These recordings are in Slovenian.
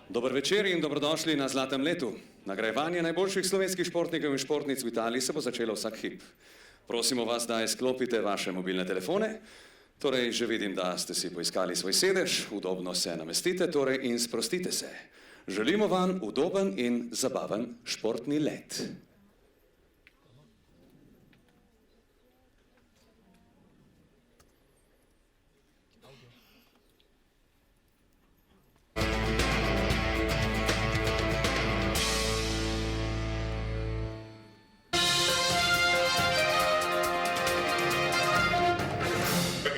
Dober večer in dobrodošli na Zlatem letu. Nagrajevanje najboljših slovenskih športnikov in športnic v Italiji se bo začelo vsak hip. Prosimo vas, da izklopite vaše mobilne telefone. Torej, že vidim, da ste si poiskali svoj sedež, udobno se namestite in sprostite se. Želimo vam udoben in zabaven športni let.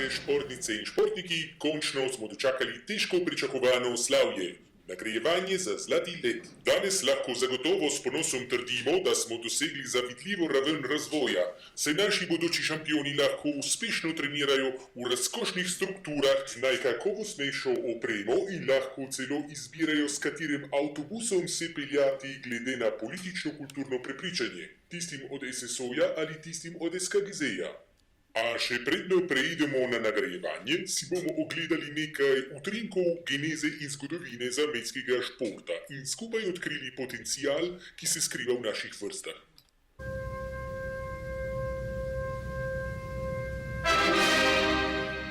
Športnice in športniki, končno smo dočakali težko pričakovano slavje, nagrajevanje za Zlati let. Danes lahko zagotovo s ponosom trdimo, da smo dosegli zavidljivo raven razvoja, saj naši bodoči šampioni lahko uspešno trenirajo v razkošnih strukturah z najkakovostnejšo opremo in lahko celo izbirajo, s katerim avtobusom se peljati glede na politično-kulturno prepričanje, tistim od SSO-ja ali tistim od SKGZ-ja. A še predno preidemo na nagrajevanje, si bomo ogledali nekaj utrinkov geneze in zgodovine zamejskega športa in skupaj odkrili potencial, ki se skriva v naših vrstah.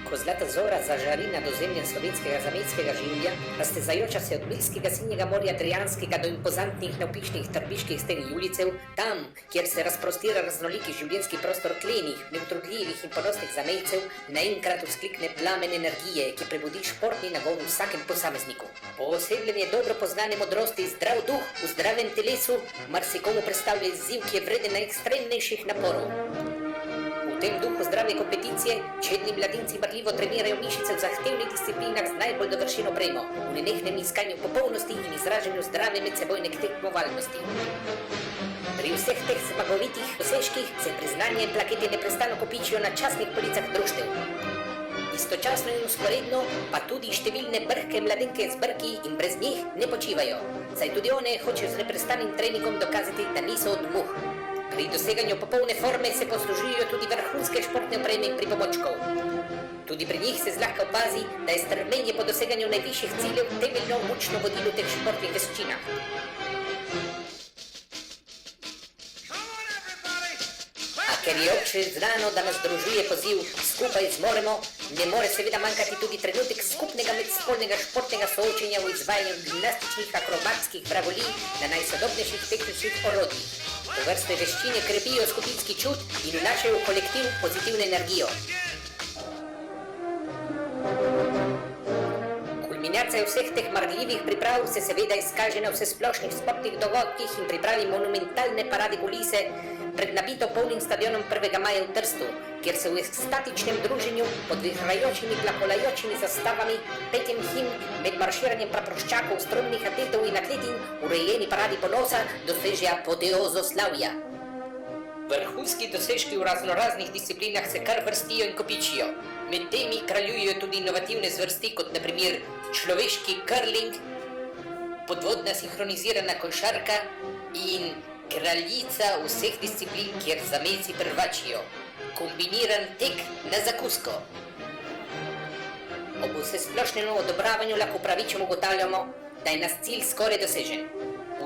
Ko zlata zora zažari nad ozemljem slovenskega zamejskega življa, raztezajoča se od milskega sinjega morja Adrianskega do impozantnih navpičnih trbiških sten Julicev, tam, kjer se razprostira raznoliki življenjski prostor klenih, neutrudljivih in ponosnih zamejcev, naenkrat vzklikne plamen energije, ki prebudi športni nagon v vsakem posamezniku. Poosebljanje dobro poznane modrosti, zdrav duh v zdravem telesu, marsikomu predstavlja izziv, ki je vreden najekstremnejših naporov. V tem duhu zdrave kompeticije čedni mladinci marljivo trenirajo mišice v zahtevnih disciplinah z najbolj dovršeno opremo, v nenehnem iskanju popolnosti in izražanju zdrave medsebojne tekmovalnosti. Pri vseh teh zmagovitih dosežkih se priznanje in plakete neprestano kopičijo na častnih policah društev. Istočasno in usporedno pa tudi številne brhke mladenke z brki in brez njih ne počivajo, saj tudi one hočejo z neprestanim treningom dokazati, da niso od muh. Pri doseganju popolne forme se poslužujejo tudi vrhunske športne opreme in pripomočkov. Tudi pri njih se zlahka opazi, da je strmenje po doseganju najvišjih ciljev temeljno mučno vodilo teh športnih veščinah. A ker je obče znano, da nas združuje poziv Skupaj zmoremo, ne more seveda manjkati tudi trenutek skupnega medspolnega športnega soočenja v izvajanju gimnastičnih akrobatskih bravolij na najsodobnejših tehničnih orodjih. Tovrstne veščine krepijo skupinski čut in vnašajo v kolektiv pozitivno energijo. Kulminacija vseh teh marljivih priprav se seveda izkaže na vsesplošnih športnih dogodkih in pripravi monumentalne parade kulise pred nabito polnim stadionom 1. maja v Trstu, kjer se v ekstatičnem druženju pod vihrajočimi plakolajočimi zastavami, petjem himn med marširanjem praporščakov, strojnih atletov in atletin v urejeni paradi ponosa doseže apoteozo slavja. Vrhunski dosežki v raznoraznih disciplinah se kar vrstijo in kopičijo. Med temi kraljujejo tudi inovativne zvrsti, kot na primer človeški curling, podvodna sinhronizirana košarka in kraljica vseh disciplin, kjer zamejci prvačijo, kombiniran tek na zakusko. Ob vsesplošnem odobravanju lahko pravično ugotavljamo, da je nas cilj skoraj dosežen.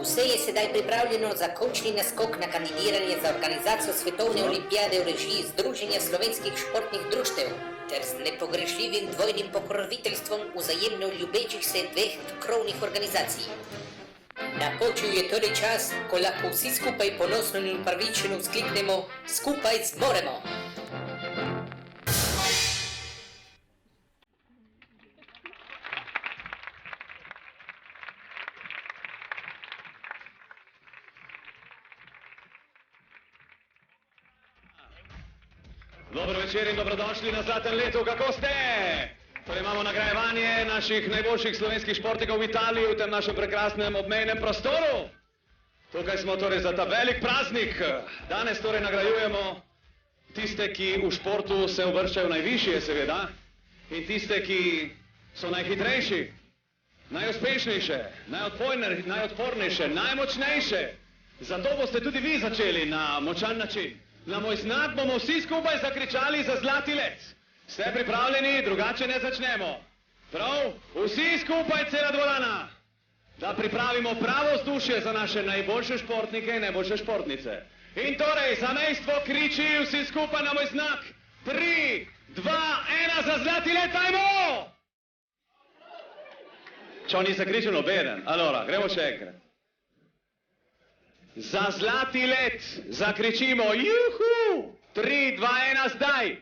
Vse je sedaj pripravljeno za končni naskok na kandidiranje za organizacijo svetovne olimpijade v režiji Združenja slovenskih športnih društev ter z nepogrešljivim dvojnim pokroviteljstvom vzajemno ljubečih se dveh krovnih organizacij. Napočil je torej čas, ko lahko vsi skupaj ponosno in pravično vzkliknemo Skupaj zmoremo! Dober večer in dobrodošli na Zlatem letu, kako ste? Torej imamo nagrajevanje naših najboljših slovenskih športnikov v Italiji v tem našem prekrasnem obmejnem prostoru. Tukaj smo torej za ta velik praznik. Danes torej nagrajujemo tiste, ki v športu se uvrščajo najvišje, seveda, in tiste, ki so najhitrejši, najuspešnejše, najodpornejše, najmočnejše. Zato boste tudi vi začeli na močan način. Na moj znak bomo vsi skupaj zakričali za Zlati let. Ste pripravljeni? Drugače ne začnemo. Prav? Vsi skupaj, cela dvorana. da pripravimo pravo vzdušje za naše najboljše športnike in najboljše športnice. In torej, zamejstvo kriči vsi skupaj na moj znak. 3, 2, 1, za zlati let, ajmo! Čo ni zakričal nobeden. Allora, gremo še enkrat. Za zlati let zakričimo juhu! 3, 2, 1, zdaj!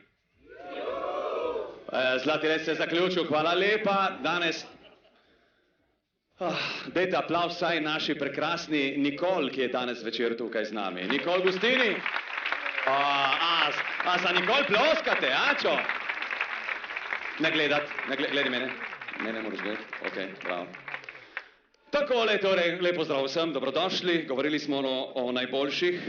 Zlati let se je zaključil, hvala lepa. Danes dajte aplauz vsaj naši prekrasni Nikol, ki je danes večer tukaj z nami. Nikol Gustini. A za Nikol ploskate, a čo? Ne gledaj mene. Ne moraš gledati. Ok, bravo. Takole, torej, lepo zdrav vsem, dobrodošli. Govorili smo o najboljših,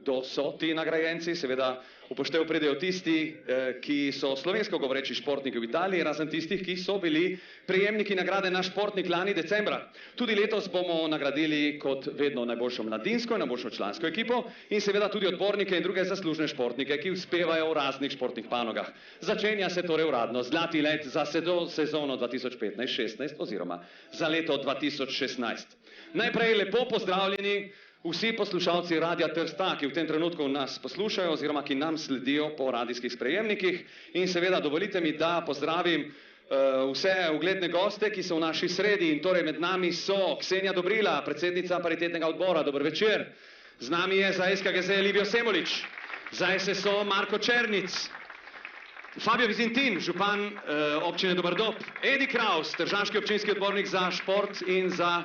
kdo so ti nagrajenci. Seveda upoštev pridejo tisti, ki so slovensko govoreči športniki v Italiji, razen tistih, ki so bili prejemniki nagrade Naš športnik lani decembra. Tudi letos bomo nagradili kot vedno najboljšo mladinsko in najboljšo člansko ekipo in seveda tudi odbornike in druge zaslužne športnike, ki uspevajo v raznih športnih panogah. Začenja se torej uradno zlati let za sezono 2015-16 oziroma za leto 2016. Najprej lepo pozdravljeni vsi poslušalci Radia Trsta, ki v tem trenutku nas poslušajo oziroma ki nam sledijo po radijskih sprejemnikih. In seveda dovolite mi, da pozdravim vse ugledne goste, ki so v naši sredi. In torej med nami so Ksenija Dobrila, predsednica paritetnega odbora. Dober večer. Z nami je za SKGZ Livio Semolič, za SSO Marko Černic, Fabio Vizintin, župan občine Doberdob, Edi Kraus, tržaški občinski odbornik za šport in za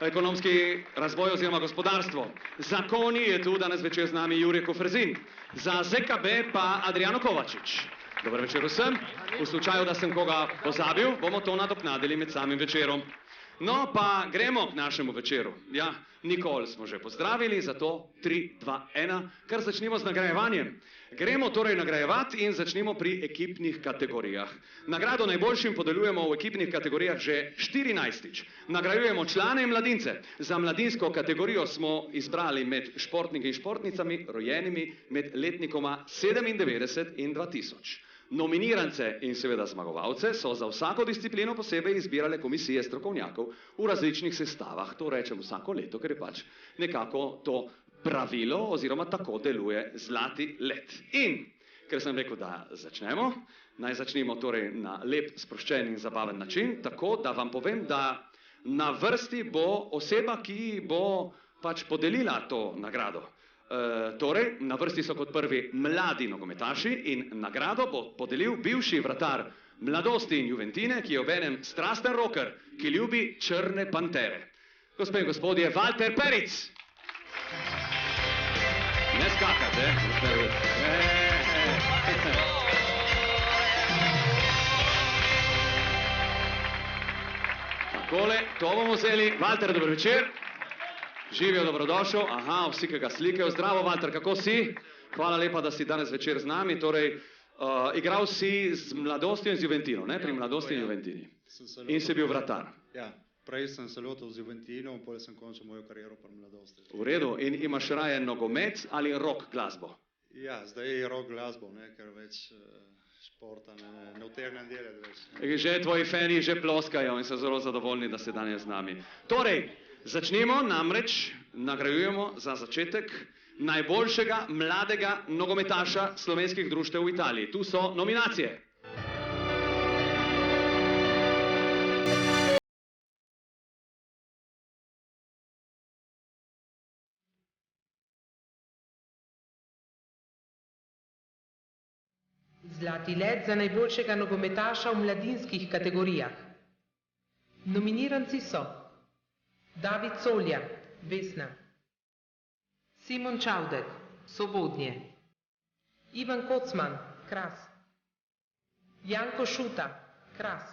ekonomski razvoj oziroma gospodarstvo. Za Koni je tu danes večer z nami Jurij Kofrzin. Za ZKB pa Adriano Kovačič. Dober večer vsem. V slučaju, da sem koga pozabil, bomo to nadoknadili med samim večerom. No, pa gremo k našemu večeru. Ja, Nikol smo že pozdravili, zato 3, 2, 1, kar začnimo z nagrajevanjem. Gremo torej nagrajevati in začnimo pri ekipnih kategorijah. Nagrado najboljšim podeljujemo v ekipnih kategorijah že 14. Nagrajujemo člane in mladince. Za mladinsko kategorijo smo izbrali med športniki in športnicami, rojenimi med letnikoma 97 in 2000. Nominirance in seveda zmagovalce so za vsako disciplino posebej izbirale komisije strokovnjakov v različnih sestavah. To rečem vsako leto, ker je pač nekako to pravilo oziroma tako deluje zlati let. In, ker sem rekel, da začnemo, naj začnemo torej na lep, sproščen in zabaven način, tako da vam povem, da na vrsti bo oseba, ki bo pač podelila to nagrado. Torej, na vrsti so kot prvi mladi nogometaši in nagrado bo podelil bivši vratar Mladosti in Juventine, ki je obenem strasten roker, ki ljubi črne pantere. Gospe in gospodje, Valter Peric! Ne skakate, Takole, to bomo vzeli. Valter, dober večer. Živijo, dobrodošel. Aha, vsi, ki ga slikajo. Zdravo, Valter, kako si? Hvala lepa, da si danes večer z nami. Torej, igral si z Mladostjo in z Juventino, ne? Pri Mladosti in Juventini. In si bil vratar. Ja, prej sem se lotil z Juventino, potem sem končal mojo kariero pri Mladosti. V redu. In imaš raje nogomet ali rock glasbo? Ja, zdaj je rock glasbo, ne? Ker več športa ne utegnem delati več. Že tvoji fani že ploskajo in so zelo zadovoljni, da si danes z nami. Torej, začnemo, namreč nagrajujemo za začetek najboljšega mladega nogometaša slovenskih društev v Italiji. Tu so nominacije. Zlati let za najboljšega nogometaša v mladinskih kategorijah. Nominiranci so David Colja, Vesna, Simon Čavdek, Sovodnje, Ivan Kocman, Kras, Janko Šuta, Kras,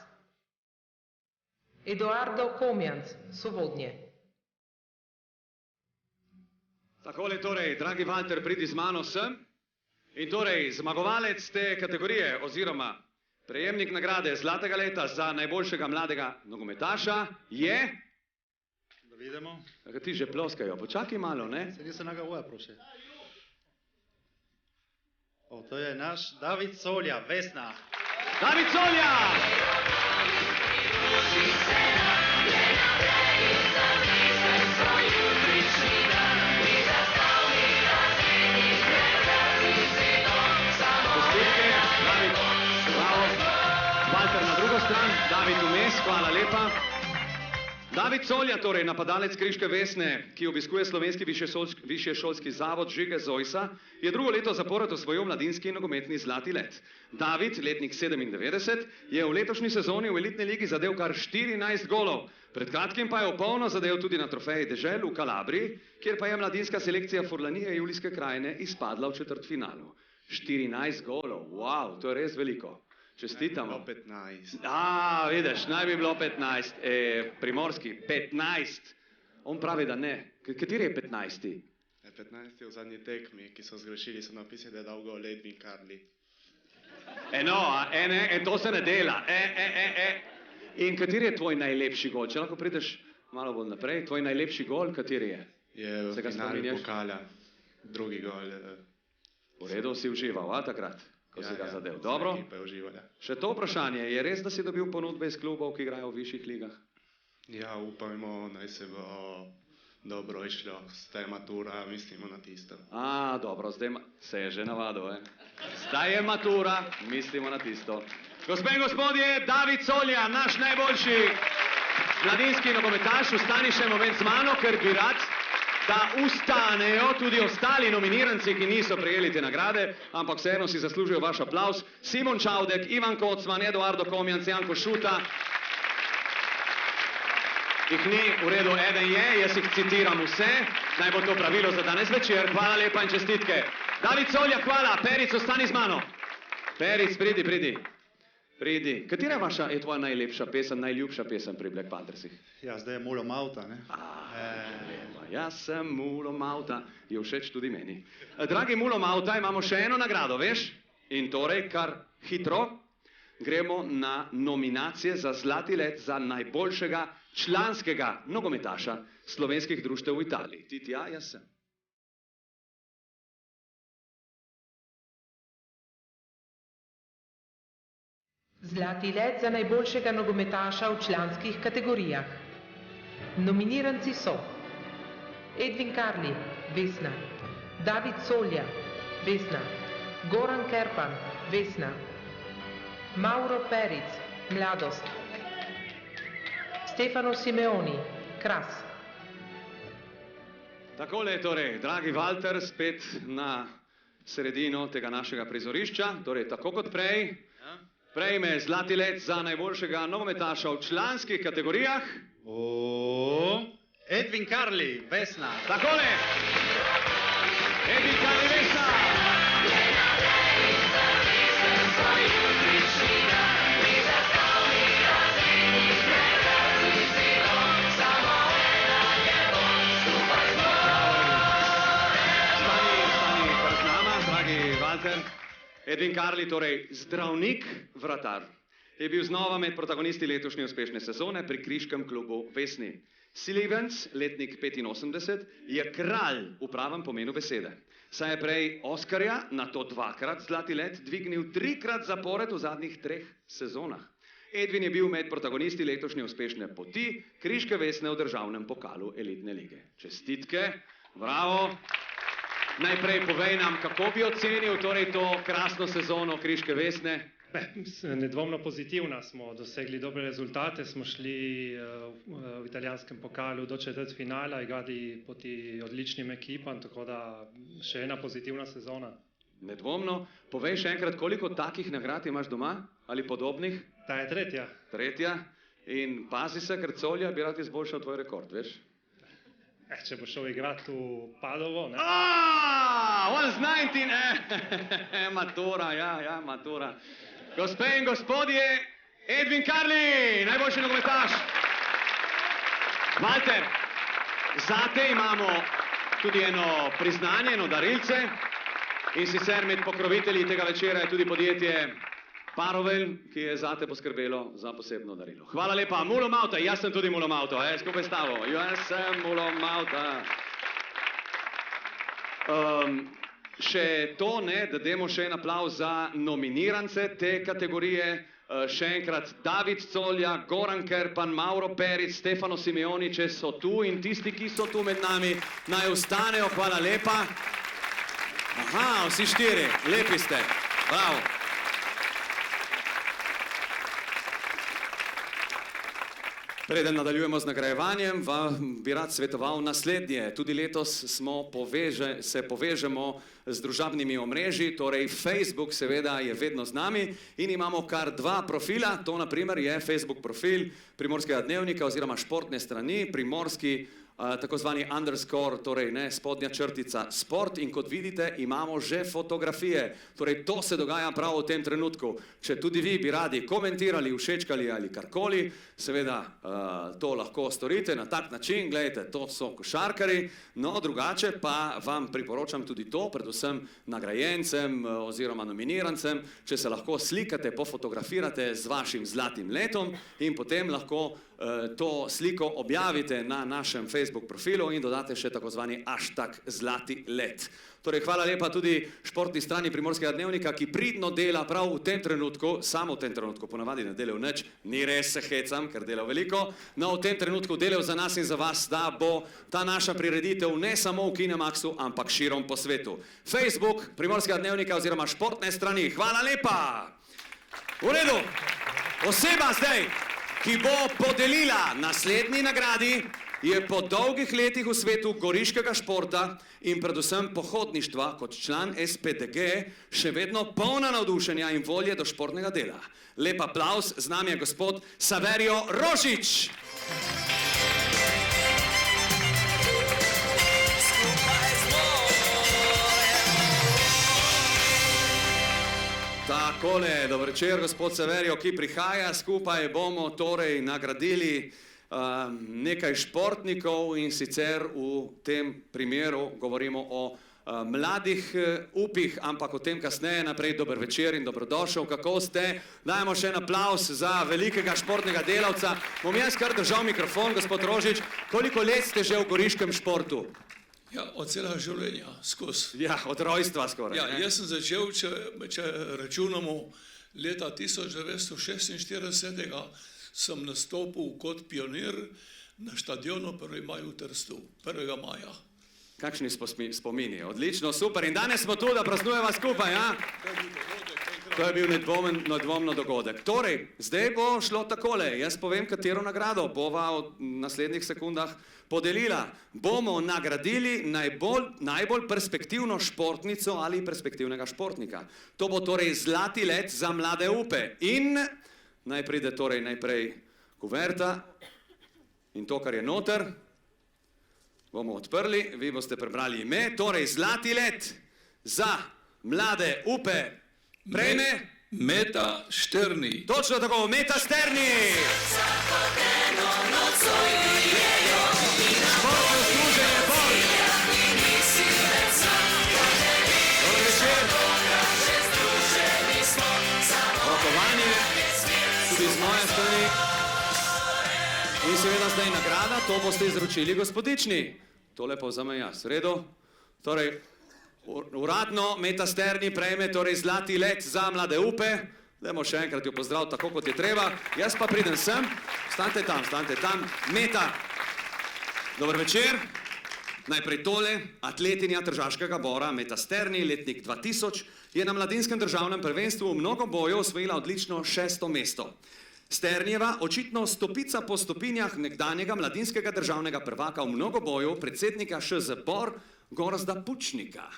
Eduardo Komjanc, Sovodnje. Takole torej, dragi Valter, pridi z mano sem. In torej, zmagovalec te kategorije oziroma prejemnik nagrade zlatega leta za najboljšega mladega nogometaša je... Da vidimo. Ti že ploskajo, počakaj malo, ne? Se nisem nagovoja, proši. To je naš David Colja, Vesna. David Colja! David Colja, torej napadalec Kriške Vesne, ki obiskuje slovenski višješolski zavod Žige Zojsa, je drugo leto zapored osvojil mladinski nogometni zlati let. David, letnik 97, je v letošnji sezoni v elitni ligi zadel kar 14 golov. Pred kratkim pa je opolno zadel tudi na trofeji dežel v Kalabriji, kjer pa je mladinska selekcija Furlanije Julijske krajine izpadla v četrtfinalu. 14 golov, wow, to je res veliko. Čestitamo. 15. Vidiš, naj bi bilo 15. Primorski, 15. On pravi, da ne. Kateri je 15? 15 je v zadnji tekmi, ki so zgrešili, so napisali, da je dal gol Edwin Carli. To se ne dela. In kateri je tvoj najlepši gol? Če lahko prideš malo bolj naprej, tvoj najlepši gol, kateri je? Je v finalu pokala, drugi gol. V redu si užival, takrat, ko si ga zadel. Dobro. Še to vprašanje, je res, da si dobil ponudbe iz klubov, ki igrajo v višjih ligah? Ja, upajmo, naj se bo dobro išlo, zdaj je matura, mislimo na tisto. Dobro, zdaj se je že navadil, Zdaj je matura, mislimo na tisto. Gospe in gospodje, David Colja, naš najboljši mladinski nogometaš, ustani še moment z mano, ker bi rad, da ustanejo tudi ostali nominiranci, ki niso prejeli te nagrade, ampak vseeno si zaslužijo vaš aplavz. Simon Čavdek, Ivan Kocman, Eduardo Komjanc, Janko Šuta. Jih ni, v redu, eden je, jaz jih citiram vse, naj bo to pravilo za danes večer. Hvala lepa in čestitke. David Colja, hvala. Peric, ostani z mano. Peric, pridi. Katera je tvoja najlepša pesem, najljubša pesem pri Black Panthersih? Ja, zdaj je Mulo Mauta, ne? Jaz sem Mulo Mauta, je všeč tudi meni. Dragi Mulo Mauta, imamo še eno nagrado, veš? In torej, kar hitro, gremo na nominacije za zlati let za najboljšega članskega nogometaša slovenskih društev v Italiji. Ti tja, jaz sem. Zlati let za najboljšega nogometaša v članskih kategorijah. Nominiranci so Edwin Carli, Vesna, David Colja, Vesna, Goran Kerpan, Vesna, Mauro Peric, Mladost, Stefano Simeoni, Kras. Takole torej, dragi Walter, spet na sredino tega našega prizorišča, torej tako kot prej, prejme zlati let za najboljšega nogometaša v članskih kategorijah. Edwin Carli, Vesna. Takole! Edwin Carli, Vesna! Stani kar z nama, dragi Walter. Edwin Carli, torej zdravnik vratar, je bil znova med protagonisti letošnje uspešne sezone pri kriškem klubu Vesni. Silivens, letnik 85, je kralj v pravem pomenu besede. Saj je prej Oskarja, nato dvakrat zlati let, dvignil 3-krat zapored v zadnjih 3 sezonah. Edwin je bil med protagonisti letošnje uspešne poti Kriške Vesne v državnem pokalu elitne lige. Čestitke, bravo. Najprej povej nam, kako bi ocenil torej to krasno sezono Kriške Vesne? Nedvomno pozitivna, smo dosegli dobre rezultate, smo šli v italijanskem pokalu do četrtfinala, igrali proti odličnim ekipam, tako da še ena pozitivna sezona. Nedvomno. Povej še enkrat, koliko takih nagrad imaš doma ali podobnih? Ta je tretja. Tretja. In pazi se, ker Colja bi rad izboljšal tvoj rekord, veš? Če bo šel igrati v Padovo, ne? On z 19, matura, ja, matura. Gospe in gospodje, Edwin Carli, najboljši nogometaš. Walter, zate imamo tudi eno priznanje, eno darilce. In sicer med pokrovitelji tega večera je tudi podjetje Parovel, ki je zate poskrbelo za posebno darilo. Hvala lepa, Mulo Mauta, jaz sem tudi Mulo Mauta, skupaj s tabo. Jaz sem Mulo Mauta. Še to, da demo še en aplavz za nominirance te kategorije. Še enkrat David Colja, Goran Kerpan, Mauro Peric, Stefano Simeoni, če so tu in tisti, ki so tu med nami, naj ostanejo, hvala lepa. Aha, vsi 4, lepi ste, bravo. Preden nadaljujemo z nagrajevanjem, vam bi rad svetoval naslednje. Tudi letos se povežemo z družabnimi omrežji, torej Facebook seveda je vedno z nami in imamo kar 2 profila. To na primer je Facebook profil Primorskega dnevnika oziroma športne strani, primorski tako zvani underscore, torej spodnja črtica sport, in kot vidite imamo že fotografije. Torej to se dogaja prav v tem trenutku. Če tudi vi bi radi komentirali, všečkali ali karkoli, seveda to lahko storite na tak način. Gledajte, to so košarkari, no drugače pa vam priporočam tudi to, predvsem nagrajencem oziroma nominirancem, če se lahko slikate, pofotografirate z vašim zlatim letom in potem lahko to sliko objavite na našem Facebook profilu in dodate še tako zvani hashtag zlati let. Torej, hvala lepa tudi športni strani Primorskega dnevnika, ki pridno dela prav v tem trenutku, samo v tem trenutku, ponavadi ne delal nič, ni res, se hecam, ker delal veliko, no v tem trenutku delal za nas in za vas, da bo ta naša prireditev ne samo v Kinemaxu, ampak širom po svetu. Facebook Primorskega dnevnika oziroma športne strani, hvala lepa! V redu, oseba zdaj, ki bo podelila naslednji nagradi, je po dolgih letih v svetu goriškega športa in predvsem pohodništva kot član SPDG še vedno polna navdušenja in volje do športnega dela. Lep aplavz, z nami je gospod Saverio Rožič. Takole, dober večer, gospod Saverio, ki prihaja. Skupaj bomo torej nagradili nekaj športnikov in sicer v tem primeru govorimo o mladih upih, ampak o tem kasneje. Naprej dober večer in dobrodošel, kako ste? Dajmo še en aplavz za velikega športnega delavca. Bom jaz kar držal mikrofon, gospod Rožič. Koliko let ste že v goriškem športu? Ja, od celega življenja, skozi. Ja, od rojstva skoraj. Ja, jaz sem začel, če računamo, leta 1946 sem nastopil kot pionir na štadionu 1. maj v Trstu, 1. maja. Kakšni spomini, odlično, super. In danes smo tu, da praznujeva skupaj, ja? To je bil nedvomno dogodek. Torej, zdaj bo šlo takole. Jaz povem, katero nagrado bova v naslednjih sekundah podelila. Bomo nagradili najbolj perspektivno športnico ali perspektivnega športnika. To bo torej zlati let za mlade upe. In naj pride torej najprej kuverta in to, kar je noter, bomo odprli, vi boste prebrali ime. Torej, zlati let za mlade upe prejme Meta Šterni. Točno tako, Meta Šterni. Športno služenje Bor. Dobar večer. Rokovanje tudi z moje strani. In seveda zdaj nagrada, to boste izročili gospodični. Tole pa vzame jaz, v redu? Torej, uradno Meta Šterni prejme torej zlati let za mlade upe. Dajmo še enkrat jo pozdraviti tako, kot je treba. Jaz pa pridem sem. Stante tam. Meta, dober večer. Najprej tole, atletinja Tržaškega Bora, Meta Šterni, letnik 2000, je na mladinskem državnem prvenstvu v mnogoboju osvojila odlično 6. mesto. Sternjeva očitno stopica po stopinjah nekdanjega mladinskega državnega prvaka v mnogoboju, predsednika ŠZ Bor, Gorazda Pučnika.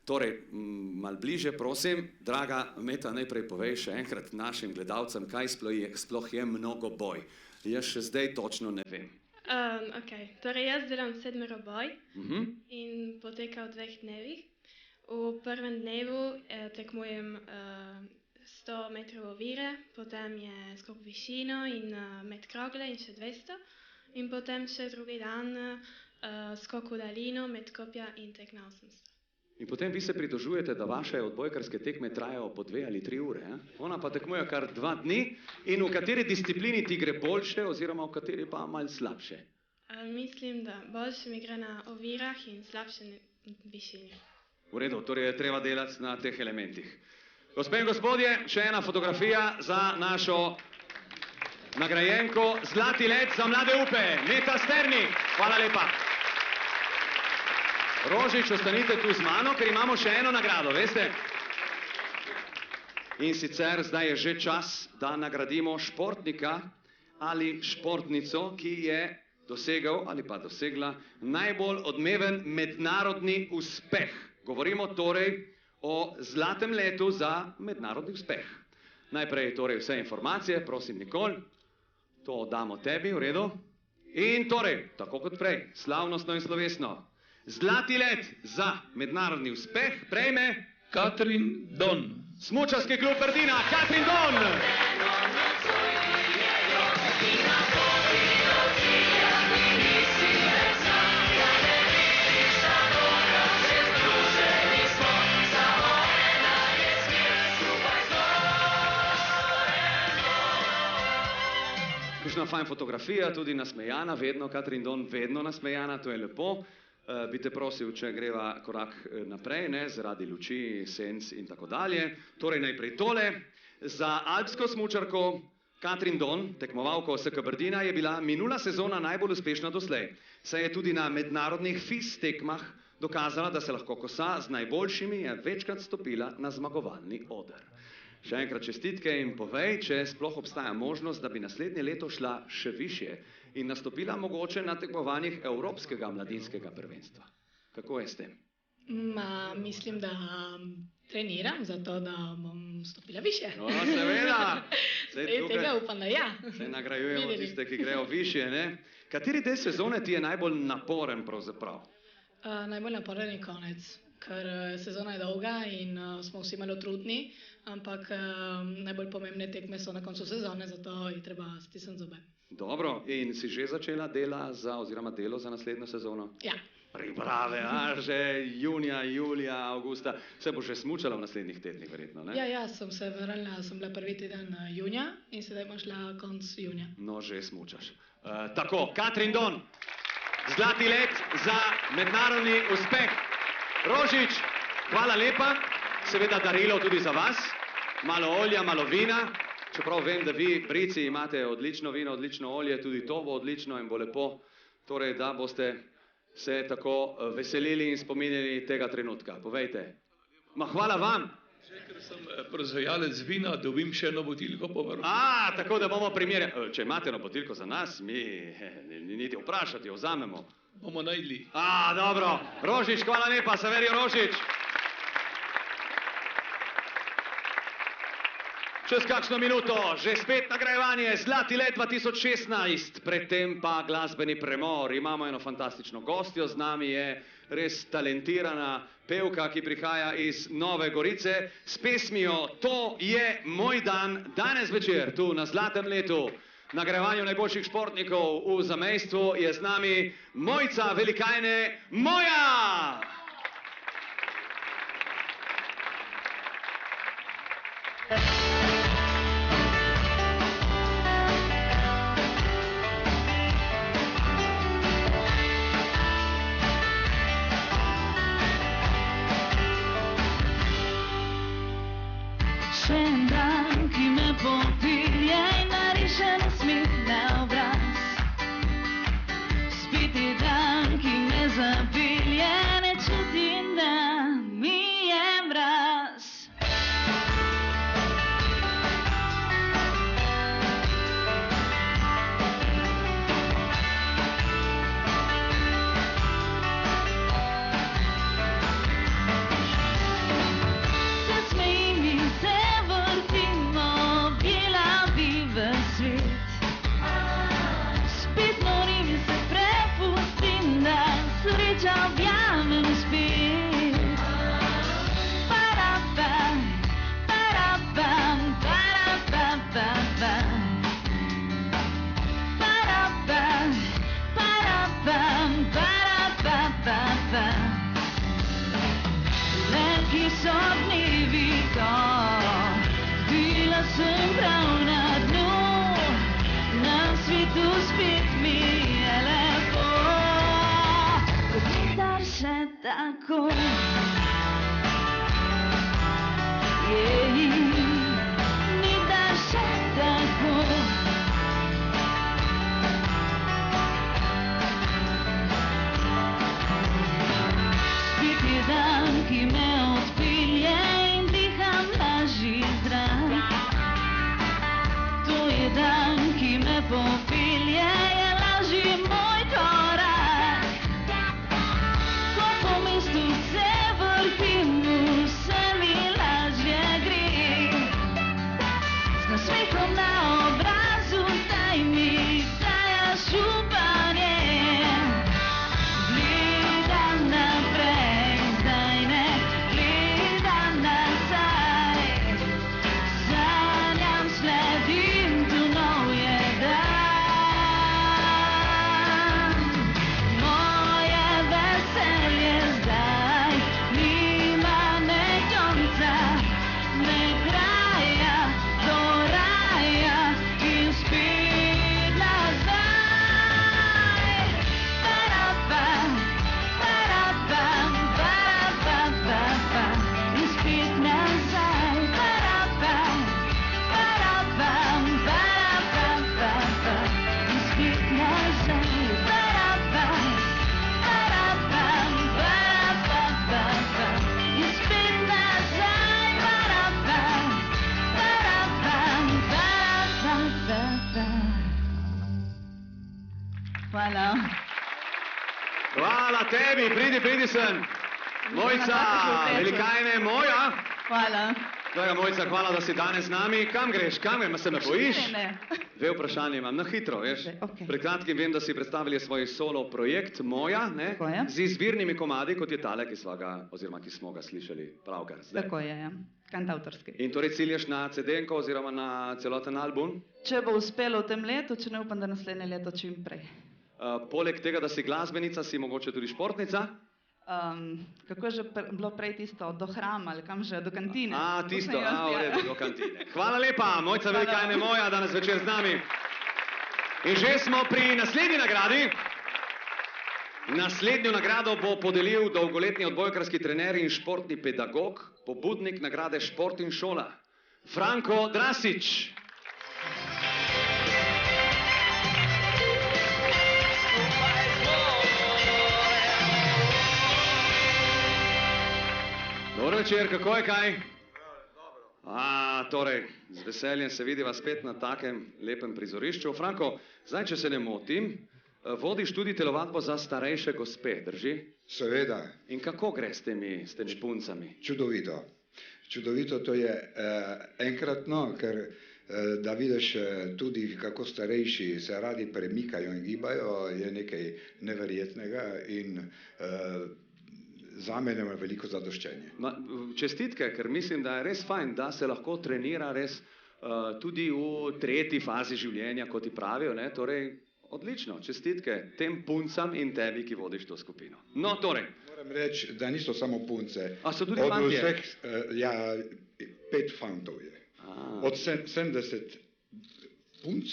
Torej, malo bliže, prosim, draga Meta, najprej povej še enkrat našim gledalcem, kaj sploh je mnogoboj. Jaz še zdaj točno ne vem. Torej, jaz delam sedmeroboj in poteka v 2 dnevih. V prvem dnevu tekmujem 100 metrov ovire, potem je skok v višino in met krogle in še 200. In potem še drugi dan skok v daljino, met kopja in tek na 800. In potem vi se pritožujete, da vaše odbojkarske tekme trajajo po 2 ali 3 ure. Ona pa tekmuje kar 2 dni. In v kateri disciplini ti gre boljše oziroma v kateri pa malo slabše? Mislim, da boljše mi gre na ovirah in slabše na višini. V redu, torej je treba delati na teh elementih. Gospe in gospodje, še ena fotografija za našo nagrajenko. Zlati let za mlade upe, Meta Šterni. Hvala lepa. Rožič, ostanite tu z mano, ker imamo še eno nagrado, veste? In sicer zdaj je že čas, da nagradimo športnika ali športnico, ki je dosegel ali pa dosegla najbolj odmeven mednarodni uspeh. Govorimo torej o zlatem letu za mednarodni uspeh. Najprej torej vse informacije, prosim Nikol, to damo tebi, v redu. In torej, tako kot prej, slavnostno in slovesno, zlati let za mednarodni uspeh prejme Katrin Don. Smučarski klub Ferdina, Katrin Don! Kakšna fajn fotografija, tudi nasmejana, vedno, Katrin Don vedno nasmejana, to je lepo. Bi te prosil, če greva korak naprej, ne, zaradi luči, senc in tako dalje. Torej najprej tole, za alpsko smučarko Katrin Don, tekmovalko SK Brdina, je bila minula sezona najbolj uspešna doslej. Saj je tudi na mednarodnih FIS tekmah dokazala, da se lahko kosa z najboljšimi, je večkrat stopila na zmagovalni oder. Še enkrat čestitke in povej, če sploh obstaja možnost, da bi naslednje leto šla še višje in nastopila mogoče na tekmovanjih Evropskega mladinskega prvenstva. Kako je s tem? Mislim, da treniram za to, da bom stopila više. No, seveda. Tega upam, da ja. Se nagrajujemo tiste, ki grejo višje, ne? Kateri del sezone ti je najbolj naporen pravzaprav? Najbolj naporen je konec, ker sezona je dolga in smo vsi malo trudni, ampak najbolj pomembne tekme so na koncu sezone, zato je treba stisniti zobe. Dobro, in si že začela delo za naslednjo sezono? Ja. Priprave, že junija, julija, avgusta, se bo že smučala v naslednjih tednih verjetno, ne? Ja, sem se vrnila, sem bila prvi teden junija in sedaj bom šla konc junija. No, že smučaš. Tako, Katrin Don, zlati let za mednarodni uspeh. Rožič, hvala lepa, seveda darilo tudi za vas, malo olja, malo vina, čeprav vem, da vi, Brici, imate odlično vino, odlično olje, tudi to bo odlično in bo lepo, torej, da boste se tako veselili in spominjali tega trenutka. Povejte. Hvala vam. Že, ker sem proizvajalec vina, dobim še eno botilko povrhu. Tako da bomo primerjali. Če imate eno botilko za nas, mi niti vprašati, jo vzamemo. Bomo najdli. Dobro. Rožič, hvala lepa, Severijo Rožič. Čez kakšno minuto, že spet nagrajevanje, zlati let 2016, predtem pa glasbeni premor. Imamo eno fantastično gostjo, z nami je res talentirana pevka, ki prihaja iz Nove Gorice s pesmijo To je moj dan, danes večer, tu na zlatem letu. Nagrajevanju najboljših športnikov v zamejstvu je z nami Mojca Velikajne, Moja! Še en dan, ki me popilje in nariše nasmeh na obraz. Spiti dan, ki me zapilje, ne čutim, da mi je mraz. Se smejim in se vrtimo, bila bi v svet. Spet morim in se prepustim, da sreča objamem spet. Parapam, parapam, parapapapam. Parapam, parapam, parapapapam. Neki so dnevi to, bila sem prav na dnu, na svetu spet mi je lepo, kot nikdar še tako. Nikdar še tako. Spet je dan, ki me odpelje in diham lažji zrak. To je dan, ki me Hvala tebi, pridi sen. Mojca, velikajne moja. Hvala. Draga Mojca, hvala, da si danes z nami. Kam greš, se me bojiš? Ne. Dve vprašanje imam, na hitro, veš. Okay. Pred kratkim vem, da si predstavili svoj solo projekt Moja, ne? Tako je. Z izvirnimi komadi, kot je tale, ki smo ga slišali pravkar zdaj. Tako je, ja. Kantavtorski. In torej ciljaš na CD-nko oziroma na celoten album? Če bo uspelo v tem letu, če ne upam, da naslednje leto čim prej. Poleg tega, da si glasbenica, si mogoče tudi športnica? Kako je že bilo prej tisto, do hrama ali kam že, do kantine? Tisto, v redu, do kantine. Hvala lepa, Mojca velikajne moja, danes večer z nami. In že smo pri naslednji nagradi. Naslednjo nagrado bo podelil dolgoletni odbojkarski trener in športni pedagog, pobudnik nagrade Šport in šola, Franko Drasić. Dobro večer, kako je kaj? Torej, z veseljem se vidiva spet na takem lepem prizorišču. Franko, zdaj, če se ne motim, vodiš tudi telovadbo za starejše gospe, drži? Seveda. In kako gre s temi puncami? Čudovito. Čudovito to je enkratno, ker da vidiš tudi, kako starejši se radi premikajo in gibajo, je nekaj neverjetnega in zame ima veliko zadoščenje. Čestitke, ker mislim, da je res fajn, da se lahko trenira res tudi v tretji fazi življenja, kot ti pravijo, ne? Torej, odlično, čestitke tem puncam in tebi, ki vodiš to skupino. No, torej. Moram reči, da niso samo punce. So tudi fantje? Od vseh, 5 fantov je. Od 70 punc,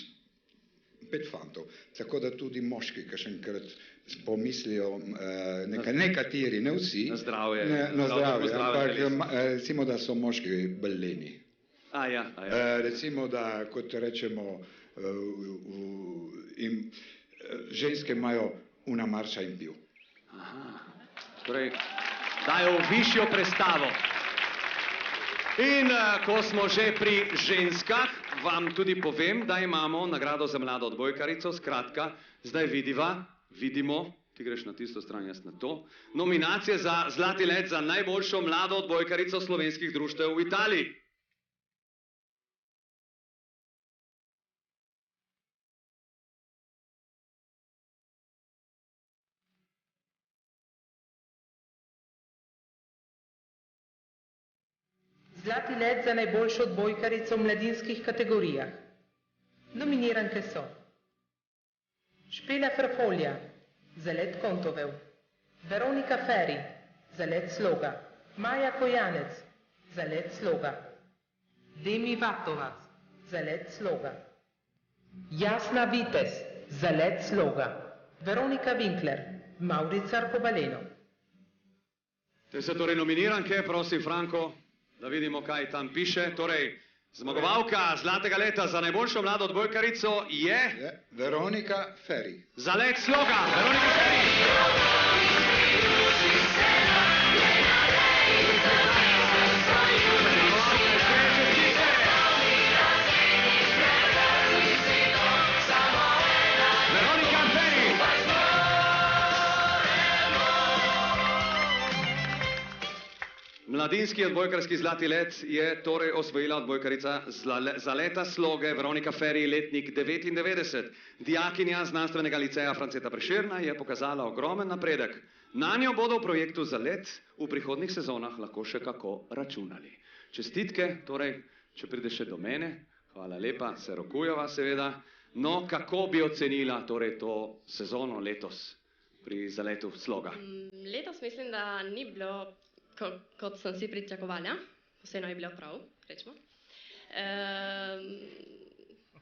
5 fantov. Tako da tudi moški, kakšenkrat pomislijo, nekateri, ne vsi. Na zdravje. Na zdravje, ampak recimo, da so moški bolj leni. Ja. Recimo, da, kot rečemo, ženske imajo una marša in piv. Torej, dajo višjo prestavo. In ko smo že pri ženskah, vam tudi povem, da imamo nagrado za mlado odbojkarico. Skratka, zdaj vidimo, ti greš na tisto stran, jaz na to, nominacije za Zlati let za najboljšo mlado odbojkarico slovenskih društev v Italiji. Zlati let za najboljšo odbojkarico v mladinskih kategorijah. Nominiranke so Špela Frfolja za let Kontovev, Veronika Feri za let Sloga, Maja Kojanec za let Sloga, Demi Vatova za let Sloga, Jasna Vitez za let Sloga, Veronika Winkler, Maurica Arcobaleno. Te so torej nominiranke, prosim Franko, da vidimo, kaj tam piše. Torej, zmagovalka Zlatega leta za najboljšo mlado odbojkarico je... Veronika Feri. Za let Sloga, Veronika Feri. Mladinski odbojkarski zlati let je torej osvojila odbojkarica za leta Sloge Veronika Feri, letnik 99. Dijakinja znanstvenega liceja Franceta Prešerna je pokazala ogromen napredek. Nanjo bodo v projektu za let v prihodnjih sezonah lahko še kako računali. Čestitke, torej, če prideš še do mene, hvala lepa, se rokujeva seveda. No, kako bi ocenila torej to sezono letos pri zaletu Sloga? Letos mislim, da ni bilo kot sem si pričakovala, vseeno je bilo prav, rečemo.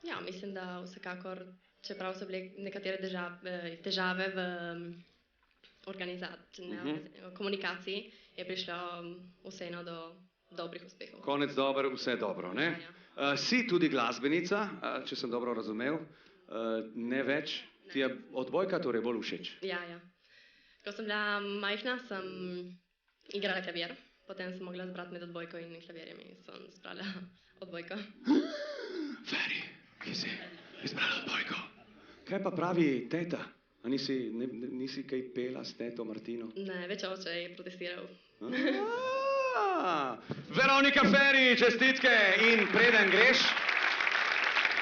Ja, mislim, da vsekakor, čeprav so bile nekatere težave v komunikaciji, je prišlo vseeno do dobrih uspehov. Konec dober, vse dobro, ne? Si tudi glasbenica, če sem dobro razumel, ne več, ti je odbojka torej bolj všeč? Ja. Ko sem bila majhna, sem igrala klavir, potem sem mogla zbrati med odbojko in klavirjem in sem zbrala odbojko. Feri, ki si izbrala odbojko. Kaj pa pravi teta? A nisi kaj pela s teto Martino? Ne, več oče je protestiral. Veronika Feri, čestitke in preden greš,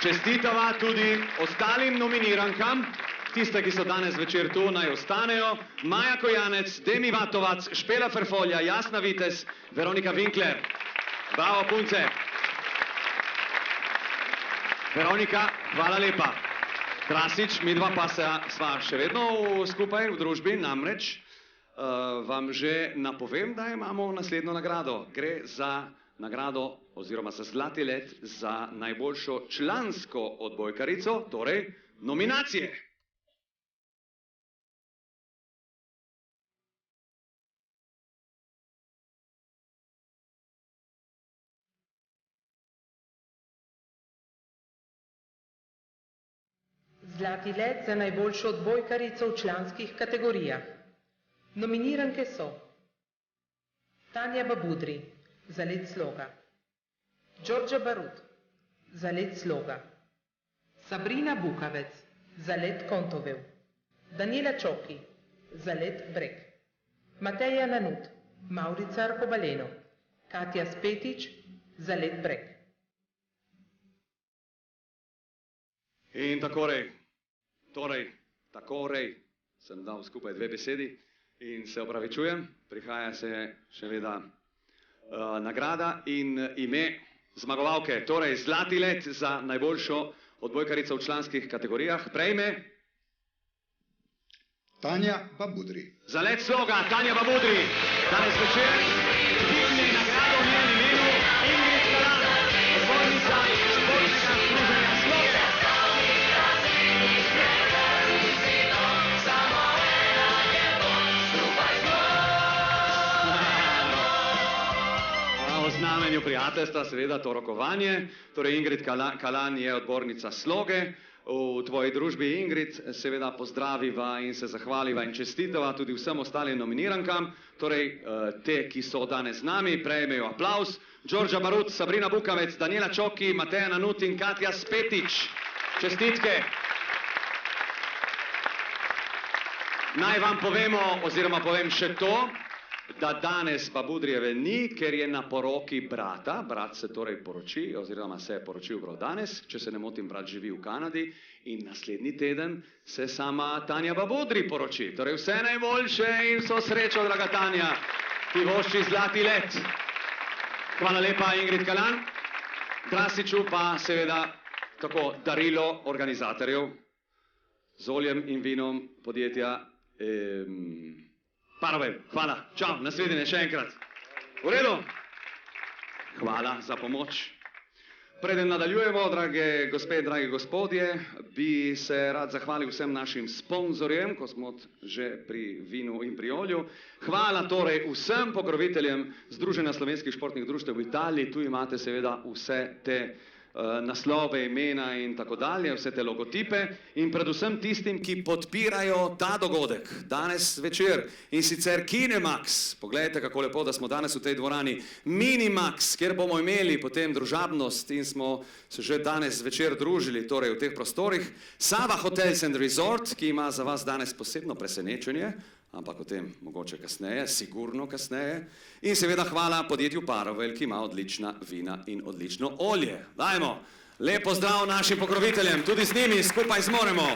čestitava tudi ostalim nominirankam, tiste, ki so danes večer tu, naj ostanejo. Maja Kojanec, Demi Vatovac, Špela Ferfolja, Jasna Vitez, Veronika Winkler. Bravo, punce. Veronika, hvala lepa. Krasič, midva pa sva še vedno skupaj v družbi, namreč vam že napovem, da imamo naslednjo nagrado. Gre za nagrado oziroma za zlati let za najboljšo člansko odbojkarico, torej nominacije. Zlati let za najboljšo odbojkarico v članskih kategorijah. Nominiranke so Tanja Babudri za let sloga, Đorđa Barut za let sloga, Sabrina Bukavec za let kontovev, Daniela Čoki za let breg, Mateja Nanut, Maurica Arkobaleno, Katja Spetič za let breg. In takorej, sem dal skupaj dve besedi in se opravičujem, prihaja se seveda nagrada in ime zmagovalke, torej zlati let za najboljšo odbojkarico v članskih kategorijah prejme Tanja Babudri. Za let sloga Tanja Babudri, danes večer dvigne nagrado v njenem imenu Ingrid Kalan, odbojnica športnega združenja Sloge. V znamenju prijateljstva seveda to rokovanje, torej Ingrid Kalan je odbornica Sloge. V tvoji družbi, Ingrid, seveda pozdraviva in se zahvaliva in čestitava tudi vsem ostalim nominirankam, torej te, ki so danes z nami, prejmejo aplauz. Đorđa Barut, Sabrina Bukavec, Daniela Čoki, Mateja Nanut in Katja Spetič. Čestitke. Naj vam povemo, oziroma povem še to, da danes Babudrijeve ni, ker je na poroki brata. Brat se torej poroči, oziroma se je poročil prav danes, če se ne motim, brat živi v Kanadi in naslednji teden se sama Tanja Babudri poroči. Torej vse najboljše in vso srečo, draga Tanja, ti vošči zlati let. Hvala lepa, Ingrid Kalan. Krasiču pa seveda tako darilo organizatorjev z oljem in vinom podjetja Parovel, hvala. Čau, nasvidenje še enkrat. V redu? Hvala za pomoč. Preden nadaljujemo, drage gospe in dragi gospodje, bi se rad zahvalil vsem našim sponzorjem, ko smo že pri vinu in pri olju. Hvala torej vsem pokroviteljem Združenja slovenskih športnih društev v Italiji. Tu imate seveda vse te naslove, imena in tako dalje, vse te logotipe in predvsem tistim, ki podpirajo ta dogodek danes večer in sicer Kinemax. Poglejte, kako lepo, da smo danes v tej dvorani. Minimax, kjer bomo imeli potem družabnost in smo se že danes večer družili, torej v teh prostorih. Sava Hotels and Resort, ki ima za vas danes posebno presenečenje, ampak o tem mogoče kasneje, sigurno kasneje. In seveda hvala podjetju Parovel, ki ima odlična vina in odlično olje. Dajmo, lep pozdrav našim pokroviteljem, tudi z njimi skupaj zmoremo.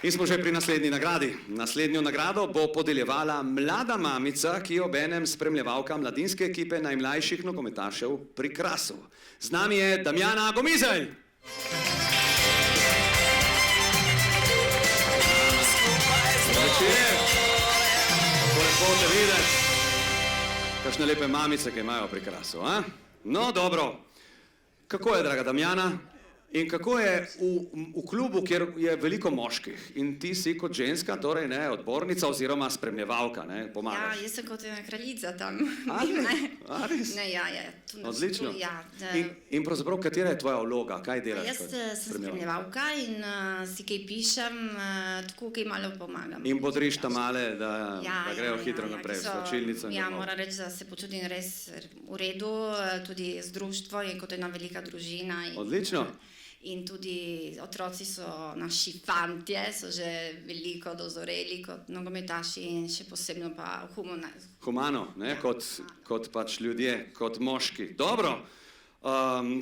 In smo že pri naslednji nagradi. Naslednjo nagrado bo podeljevala mlada mamica, ki je obenem spremljevalka mladinske ekipe najmlajših nogometašev pri Krasu. Z nami je Damjana Gomizelj. Kako lepo te videti. Kakšne lepe mamice, ki imajo pri Krasu, a? No, dobro. Kako je, draga Damjana? In kako je v klubu, kjer je veliko moških in ti si kot ženska, torej ne, odbornica oziroma spremljevalka, ne, pomagaš? Ja, jaz sem kot ena kraljica tam. A res? Ne, ja. Odlično. In pravzaprav, katera je tvoja vloga? Kaj delaš? Jaz sem spremljevalka in si kaj pišem, tako kaj malo pomagam. In bodriš ta male, da grejo hitro naprej v slačilnico. Ja, moram reči, da se počutim res v redu, tudi z društvo je kot ena velika družina. Odlično. in tudi otroci so naši fantje, so že veliko dozoreli kot nogometaši in še posebno pa Humano, ne? Kot pač ljudje, kot moški. Dobro,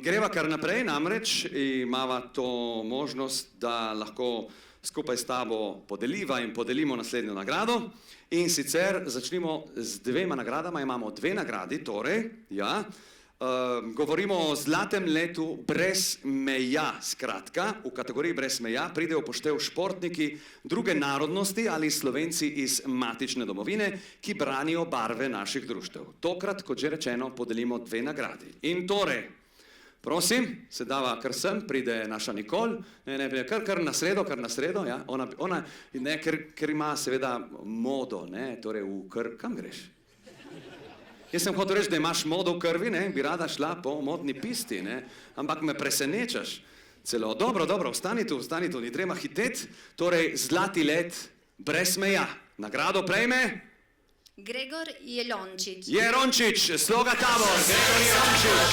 greva kar naprej, namreč imava to možnost, da lahko skupaj s tabo podeliva in podelimo naslednjo nagrado. In sicer začnimo z 2 nagradama, imamo 2 nagradi, torej, ja, govorimo o zlatem letu brez meja, skratka, v kategoriji brez meja pridejo v poštev športniki druge narodnosti ali Slovenci iz matične domovine, ki branijo barve naših društev. Tokrat, kot že rečeno, podelimo 2 nagradi. In torej, prosim, se dava kar sem, pride naša Nikol, kar na sredo, ja, ona, ne, ker ima seveda modo, ne, torej kam greš? Jaz sem hotel reči, da imaš modo v krvi, ne, bi rada šla po modni pisti, ne, ampak me presenečaš celo. Dobro, vstani tu, ni treba hiteti, torej zlati let brez meja. Nagrado prejme Gregor Jelončič. Jerončič, Sloga Tabor, Gregor Jerončič.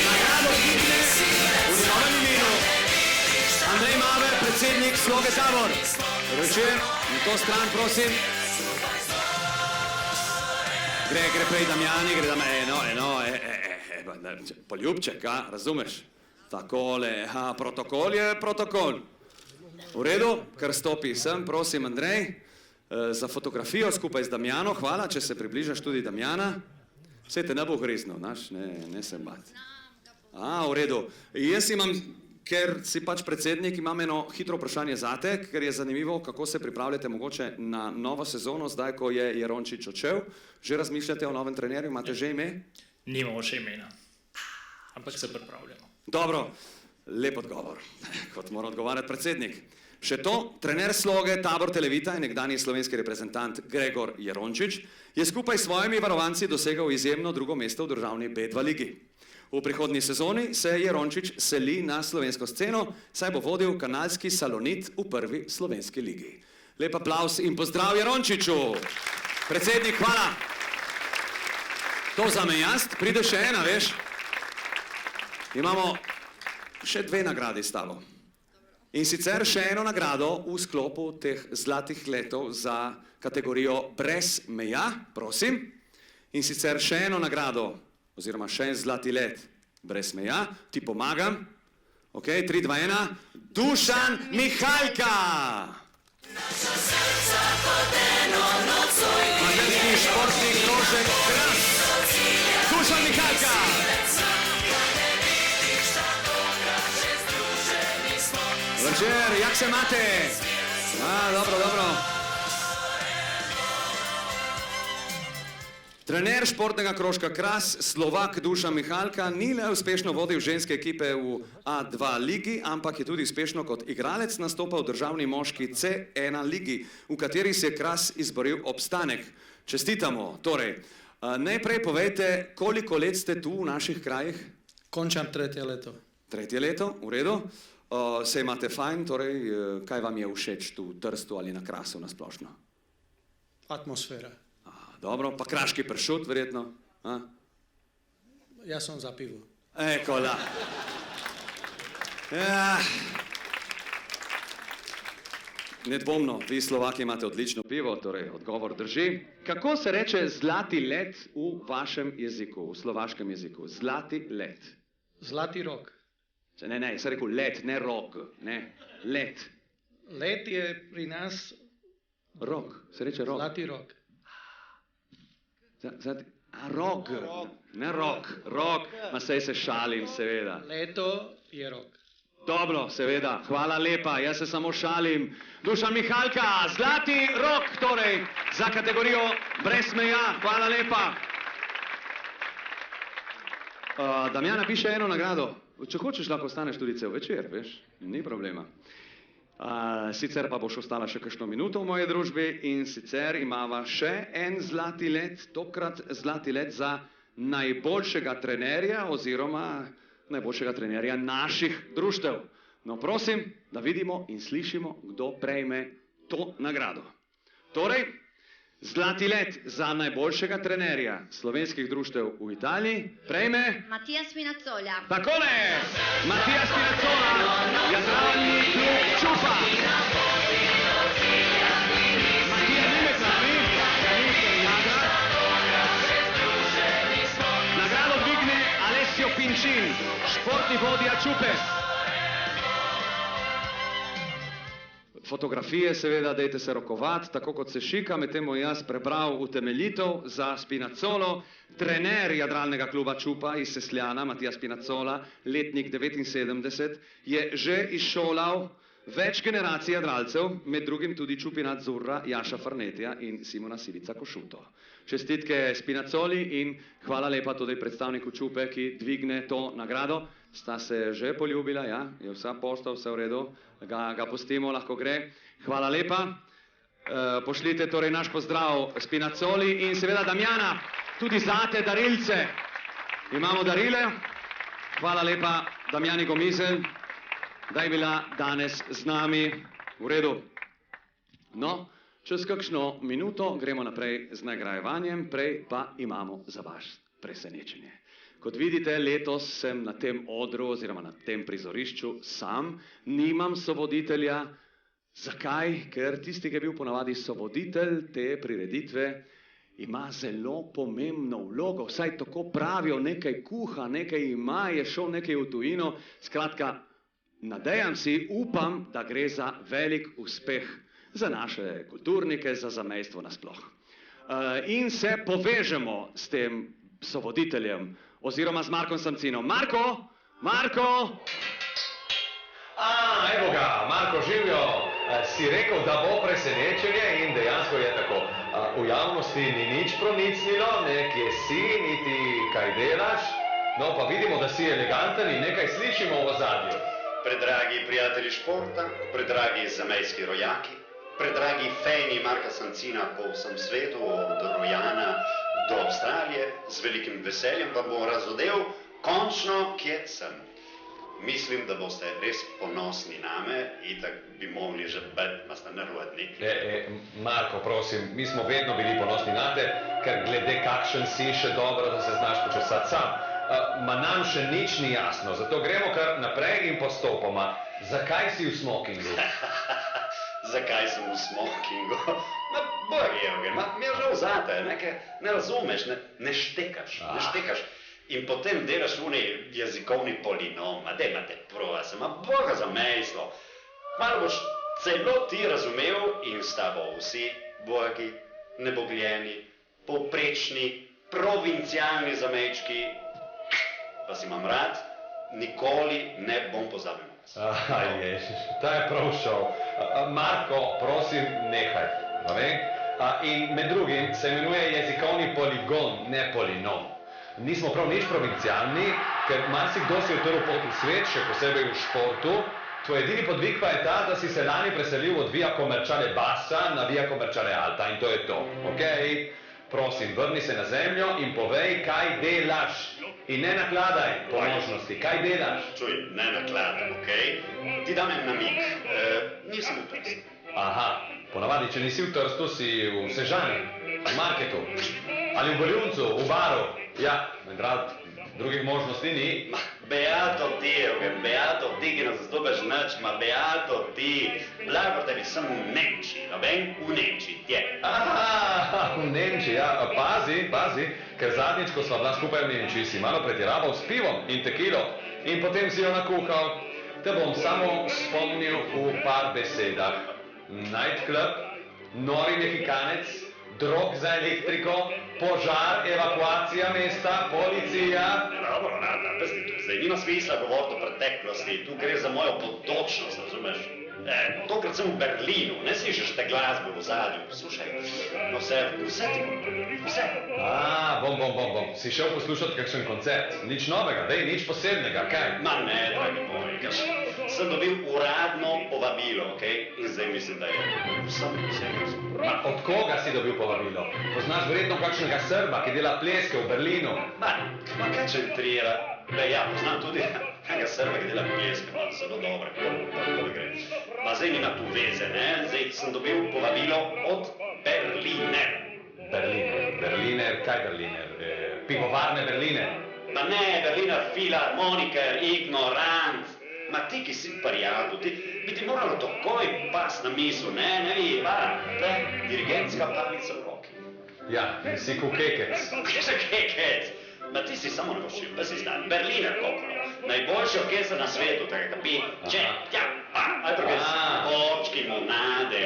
Nagrado hitne v njegovem imenu Andrej Maver, predsednik Sloge Tabor. Večer, na to stran, prosim. Gre prej Damjani, gre poljubček, razumeš? Takole, protokol je protokol. V redu, kar stopi sem, prosim, Andrej, za fotografijo skupaj z Damjano, hvala, če se približaš tudi Damjana. Saj te ne bo griznil, ne se bat. V redu. Jaz imam, ker si pač predsednik, imam eno hitro vprašanje zate, ker je zanimivo, kako se pripravljate mogoče na novo sezono, zdaj, ko je Jerončič odšel. Že razmišljate o novem trenerju, imate že ime? Nimamo še imena, ampak se pripravljamo. Dobro, lep odgovor, kot mora odgovarjati predsednik. Še to, trener Sloge Tabor Televita in nekdanji slovenski reprezentant Gregor Jerončič je skupaj s svojimi varovanci dosegal izjemno 2. mesto v državni B2 ligi. V prihodnji sezoni se Jerončič seli na slovensko sceno, saj bo vodil kanalski Salonit v 1. slovenski ligi. Lep aplavz in pozdrav Jerončiču! Predsednik, hvala! To vzamem jaz, pride še ena, veš? Imamo še 2 nagradi s tabo. In sicer še eno nagrado v sklopu teh zlatih letov za kategorijo brez meja, prosim. In sicer še eno nagrado, oziroma še en zlati let brez meja, ti pomagam. Ok, 3, 2, 1, Dušan Mihaljka! Mađarski športni krožek Kras. Dušan Mihaljka! Večer, jak se imate? Dobro. Trener športnega krožka Kras, Slovak Dušan Mihaljka, ni le uspešno vodil ženske ekipe v A2 ligi, ampak je tudi uspešno kot igralec nastopal v državni moški C1 ligi, v kateri si je Kras izboril obstanek. Čestitamo. Torej, najprej povejte, koliko let ste tu v naših krajih? Končam 3. leto. 3. leto, v redu. Se imate fajn, torej, kaj vam je všeč tu v Trstu ali na Krasu nasplošno? Atmosfera. Dobro, pa kraški pršut, verjetno? Jaz sem za pivo. Kola. Ja. Nedvomno, vi Slovaki imate odlično pivo, torej odgovor drži. Kako se reče zlati let v vašem jeziku, v slovaškem jeziku? Zlati let. Zlati rok. Ne, jaz sem rekel let, ne rok, ne, let. Let je pri nas... Rok, se reče rok. Zlati rok. Rok, ne rok, ma sej se šalim, seveda. Leto je rok. Dobro, seveda, hvala lepa, jaz se samo šalim. Dušan Mihaljka, zlati rok, torej, za kategorijo brez meja, hvala lepa. Damjana piše eno nagrado. Če hočeš, lahko ostaneš tudi cel večer, veš, ni problema. Sicer pa boš ostala še kakšno minuto v moji družbi in sicer imava še en zlati let, tokrat zlati let za najboljšega trenerja oziroma najboljšega trenerja naših društev. No, prosim, da vidimo in slišimo, kdo prejme to nagrado. Torej, Zlati let za najboljšega trenerja slovenskih društev v Italiji prejme Matija Spinazzola. takole! Matija Spinazzola, jadralni klub Čupa. Matija ni med nami, ga ni ker jagra. Nagrado dvigne Alessio Pincin, športni vodja Čupe. Fotografije seveda, dejte se rokovati, tako kot se šika, medtem bom jaz prebral utemeljitev za Spinazzolo. Trener jadralnega kluba Čupa iz Sesljana, Matija Spinazzola, letnik 79, je že izšolal več generacij jadralcev, med drugim tudi Čupina Azzurra, Jaša Farnetija in Simona Sivica Košuto. Čestitke Spinazzoli in hvala lepa tudi predstavniku Čupe, ki dvigne to nagrado. Sta se že poljubila, ja, je vsa pošta, vse v redu, ga pustimo, lahko gre. Hvala lepa. Pošljite torej naš pozdrav Spinazzoli in seveda Damjana, tudi zate darilce. Imamo darile. Hvala lepa Damjani Gomizelj, da je bila danes z nami. V redu. No, čez kakšno minuto gremo naprej z nagrajevanjem, prej pa imamo za vas presenečenje. Kot vidite, letos sem na tem odru oziroma na tem prizorišču sam, nimam sovoditelja. Zakaj? Ker tisti, ki je bil ponavadi sovoditelj te prireditve, ima zelo pomembno vlogo, vsaj tako pravijo, nekaj kuha, nekaj ima, je šel nekaj v tujino. Skratka, nadejam si, upam, da gre za velik uspeh za naše kulturnike, za zamejstvo nasploh. In se povežemo s tem sovoditeljem, oziroma z Markom Samcinom. Marko! Marko! Evo ga, Marko Živjo, si rekel, da bo presenečenje in dejansko je tako. V javnosti ni nič pronicnilo, nekje si, niti kaj delaš, no pa vidimo, da si eleganten in nekaj slišimo v ozadju. Predragi prijatelji športa, predragi zamejski rojaki, predragi fejni Marka Samcina po vsem svetu, od Rojana do Avstralije, z velikim veseljem pa bom razodel končno, kje sem. Mislim, da boste res ponosni name in tako bi mogli že biti masta narodni. Marko, prosim, mi smo vedno bili ponosni nate, ker glede kakšen si še dobro, da se znaš počesati sam. Ma nam še nič ni jasno, zato gremo kar naprej in postopoma. Zakaj si v smokingu? Zakaj sem v smokingu? Bog je, Eugen, mi je žal zate, ne razumeš, ne štekaš. In potem delaš vni jezikovni polinom, daj ma te prosim, Boga za mejstvo. Malo boš celo ti razumel in s tabo vsi bogi, nebogljeni, povprečni, provincialni zamejčki, pa si imam rad, nikoli ne bom pozabil. Ježiš, ta je prav šel. Marko, prosim, nehaj. In med drugim se imenuje jezikovni poligon, ne polinom. Nismo prav nič provincialni, ker marsikdo si utrl pot v svet, še posebej v športu. Tvoj edini podvig pa je ta, da si se lani preselil od Via Commerciale Bassa na Via Commerciale Alta in to je to. Prosim, vrni se na zemljo in povej, kaj delaš. In ne nakladaj po možnosti, kaj delaš? Čuj, ne nakladaj, Ti dam en namig, nisem v Trstu. Aha, ponavadi, če nisi v Trstu, si v Sežani, v marketu, ali v Boljuncu, v baru. Ja, rad, drugih možnosti ni. Beato ti, Eugen, beato ti, ki nas zastopaš nič, beato ti. Blago tebi sem v Nemčiji, v Nemčiji, je. Aha, v Nemčiji, ja, pazi, ker zadnjič, ko sva bila skupaj v Nemčiji, si malo pretiraval s pivom in tekilo in potem si jo nakuhal. Te bom samo spomnil v par besedah. Nightclub, nori mehikanec, drog za elektriko, požar, evakuacija mesta, policija. Dobro, zdaj nima smisla govoriti o preteklosti, tu gre za mojo bodočnost, razumeš? Tokrat sem v Berlinu, ne slišiš te glasbe v zadju, slušaj, no vse ti bom, vse. Bom, si šel poslušati kakšen koncert, nič novega, nič posebnega, kaj? Ma ne, dragi moj, sem dobil uradno povabilo, in zdaj mislim, da je vsem vse. Od koga si dobil povabilo? Poznaš verjetno kakšnega Srba, ki dela pleske v Berlinu? Kaj če trira? Ja, poznam tudi kakega Srba, ki dela pleske, zelo dobre, tako gre. Ma zdaj nima tu veze, ne? Zdaj sem dobil povabilo od Berliner. Berliner, kaj Berliner? Pivovarne Berliner? Ma ne, Berliner Philharmoniker, ignorant. Ma ti, ki si prijatelj, bi ti moralo takoj pas na misel, ne vi, dirigentska palica v roki. Ja, si kukekec. Kje kekec? Ma ti si samo nevoščil, pa si znan. Berliner kokolo, najboljši orkester na svetu, tega kapi, Orčki, monade,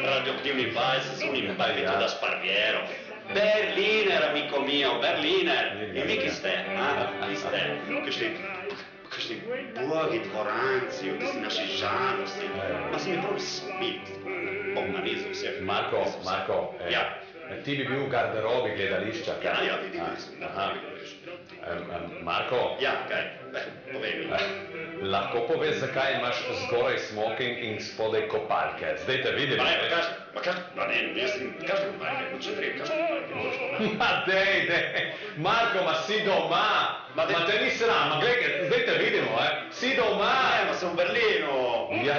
radioaktivni vajs z unim bavito da sparviero. Berliner, amico mio, Berliner. In vi ki ste, vi ste, kakšni bogi dvoranci, vsi naši žalosti. Ma se mi prav smit. Bog na nizu vseh. Marko, ti bi bil v garderobi gledališča. Ja, videli sem. Marko? Ja, kaj? Povej mi. Lahko poveš, zakaj imaš zgoraj smoking in spodaj kopalke? Zdaj te vidim. Dej, Marko, ma si doma. Ma te ni sram, gledaj, zdaj te vidimo, si doma. Ma sem v Berlinu. Ja.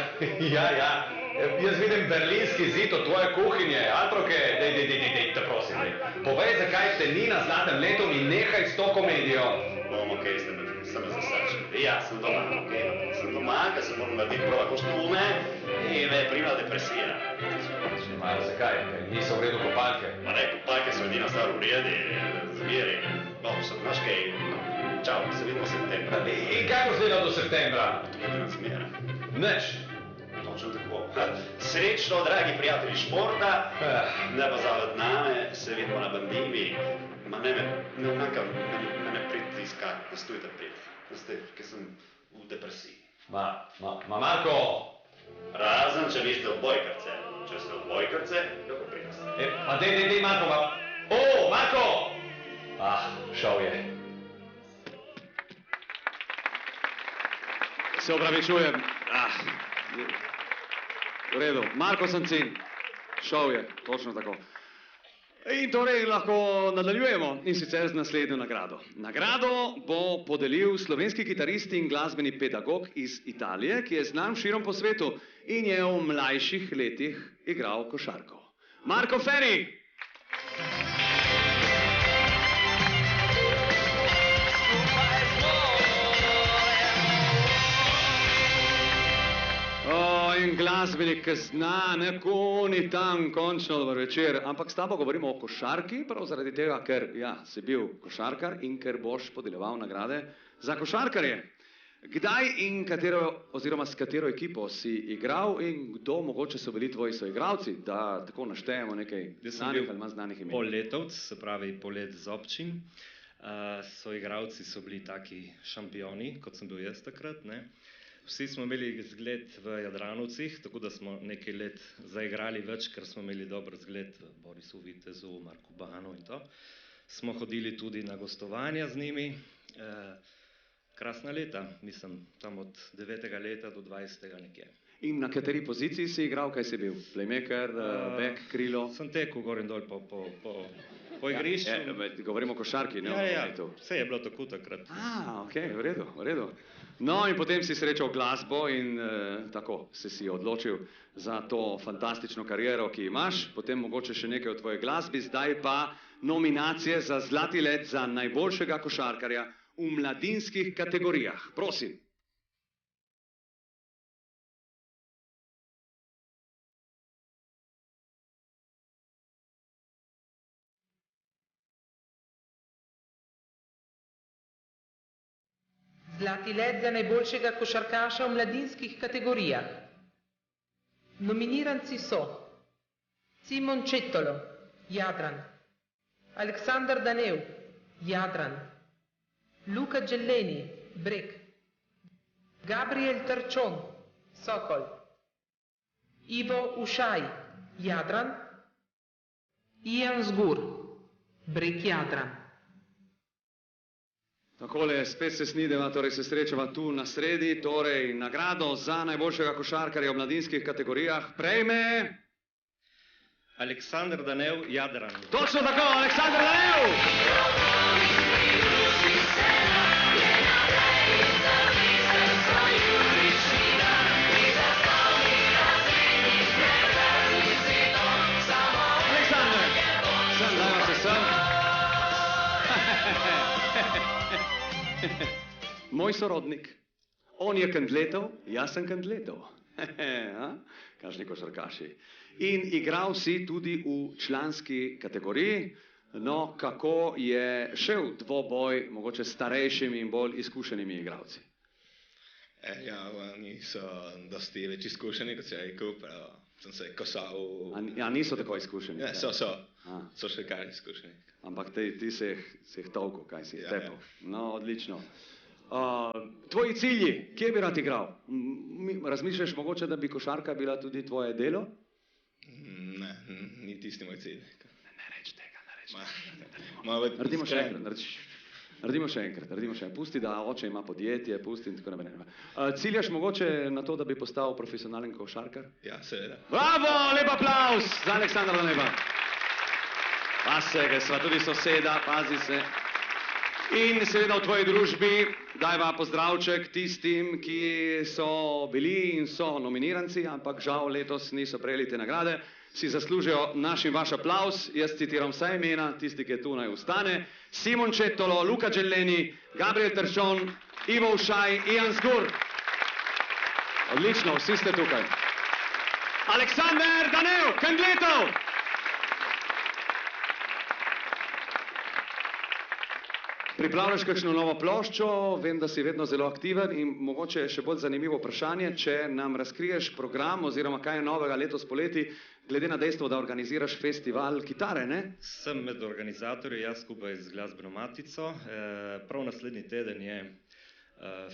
Jaz vidim berlinski zid od tvoje kuhinje, Altroke, dej, te prosim. Povej, zakaj te ni na zlatem letu in nehaj s to komedijo. Okej, sem me zasačil. Ja, sem doma, sem doma, ker sem moral narediti prava kostume in me je primila depresija. Zakaj? Niso v redu kopalke? Ma ne, kopalke so edina stvar v redu, zmeri. No, znaš kaj, čau, se vidimo v septembra. In kaj boš delal do septembra? To je transmera. Nič. Točno tako. Srečno, dragi prijatelji športa, ne pa zavod name, se vidimo na bandivi. Ma ne me pritiska, ne stojite prit. Ker sem v depresiji. Ma Marko! Razen, če niste odbojkarce. Če ste odbojkarce, kako pridete? Pa dej, Marko, Marko! Šel je. Se opravičujem. V redu, Marko Sancin, šel je, točno tako. In torej lahko nadaljujemo in sicer z naslednjo nagrado. Nagrado bo podelil slovenski kitarist in glasbeni pedagog iz Italije, ki je znan širom po svetu in je v mlajših letih igral košarko. Marco Ferri! In glasbenik, ki zna, nekoni tam, končno dober večer. Ampak s tabo govorimo o košarki, prav zaradi tega, ker si bil košarkar in ker boš podeljeval nagrade za košarkarje. Kdaj in s katero ekipo si igral in kdo mogoče so bili tvoji soigralci, da tako naštejemo nekaj znanih ali manj znanih imen? Poletovc, se pravi polet z občin. Soigralci so bili taki šampioni, kot sem bil jaz takrat, ne. Vsi smo imeli zgled v Jadranovcih, tako da smo nekaj let zaigrali več, ker smo imeli dober zgled v Borisu Vitezu, Marku Bahanu in to. Smo hodili tudi na gostovanja z njimi. Krasna leta, mislim, tam od 9. leta do 20. nekje. In na kateri poziciji si igral, kaj si bil? Playmaker, back, krilo? Sem tekel gor in dol po igrišču. Govorimo o košarki, ne? Ja, vse je bilo tako takrat. Okej, v redu. No, in potem si srečal glasbo in tako si odločil za to fantastično kariero, ki imaš. Potem mogoče še nekaj o tvoji glasbi, zdaj pa nominacije za Zlati let za najboljšega košarkarja v mladinskih kategorijah. Prosim. Zlati let za najboljšega košarkaša v mladinskih kategorijah. Nominiranci so Simon Četolo, Jadran, Aleksandar Danev, Jadran, Luka Đeleni, Breg, Gabriel Trčon, Sokol, Ivo Ušaj, Jadran, Ian Zgur, Breg Jadran. Takole, spet se snideva, torej se srečava tu na sredi, torej nagrado za najboljšega košarkarja v mladinskih kategorijah prejme... Aleksandar Danev, Jadran. Točno tako, Aleksandar Danev! Aleksandar, sem moj sorodnik. On je kandletov, jaz sem kandletov. Kakšni košarkaši. In igral si tudi v članski kategoriji. No, kako je šel dvoboj mogoče s starejšimi in bolj izkušenimi igralci? Ja, oni so dosti več izkušeni, kot si rekel, sem se kosal. Ja, niso tako izkušeni? Ja, so še kar izkušeni. Ampak ti se jih tolko, kaj si jih tepel. No, odlično. Tvoji cilji, kje bi rad igral? Razmišljaš mogoče, da bi košarka bila tudi tvoje delo? Ne, ni tisti moj cilj. Ne reč tega. Naredimo še enkrat. Pusti, da oče ima podjetje, pusti in tako naprej. Ciljaš mogoče na to, da bi postal profesionalen košarkar? Ja, seveda. Bravo, lep aplavz za Aleksandra Daneva. Pa se, ker sva tudi soseda, pazi se. In seveda v tvoji družbi dajva pozdravček tistim, ki so bili in so nominiranci, ampak žal letos niso prejeli te nagrade. Si zaslužijo naš in vaš aplavz, jaz citiram vsa imena, tisti, ki je tu naj ostane. Simon Četolo, Luka Đeleni, Gabriel Tršon, Ivo Ušaj, Ian Zgur. Odlično, vsi ste tukaj. Aleksander Danev, Kandletov! Pripravljaš kakšno novo ploščo, vem, da si vedno zelo aktiven in mogoče še bolj zanimivo vprašanje, če nam razkriješ program oziroma kaj je novega letos poleti, glede na dejstvo, da organiziraš festival kitare, ne? Sem med organizatorji, jaz skupaj z Glasbeno matico. Prav naslednji teden je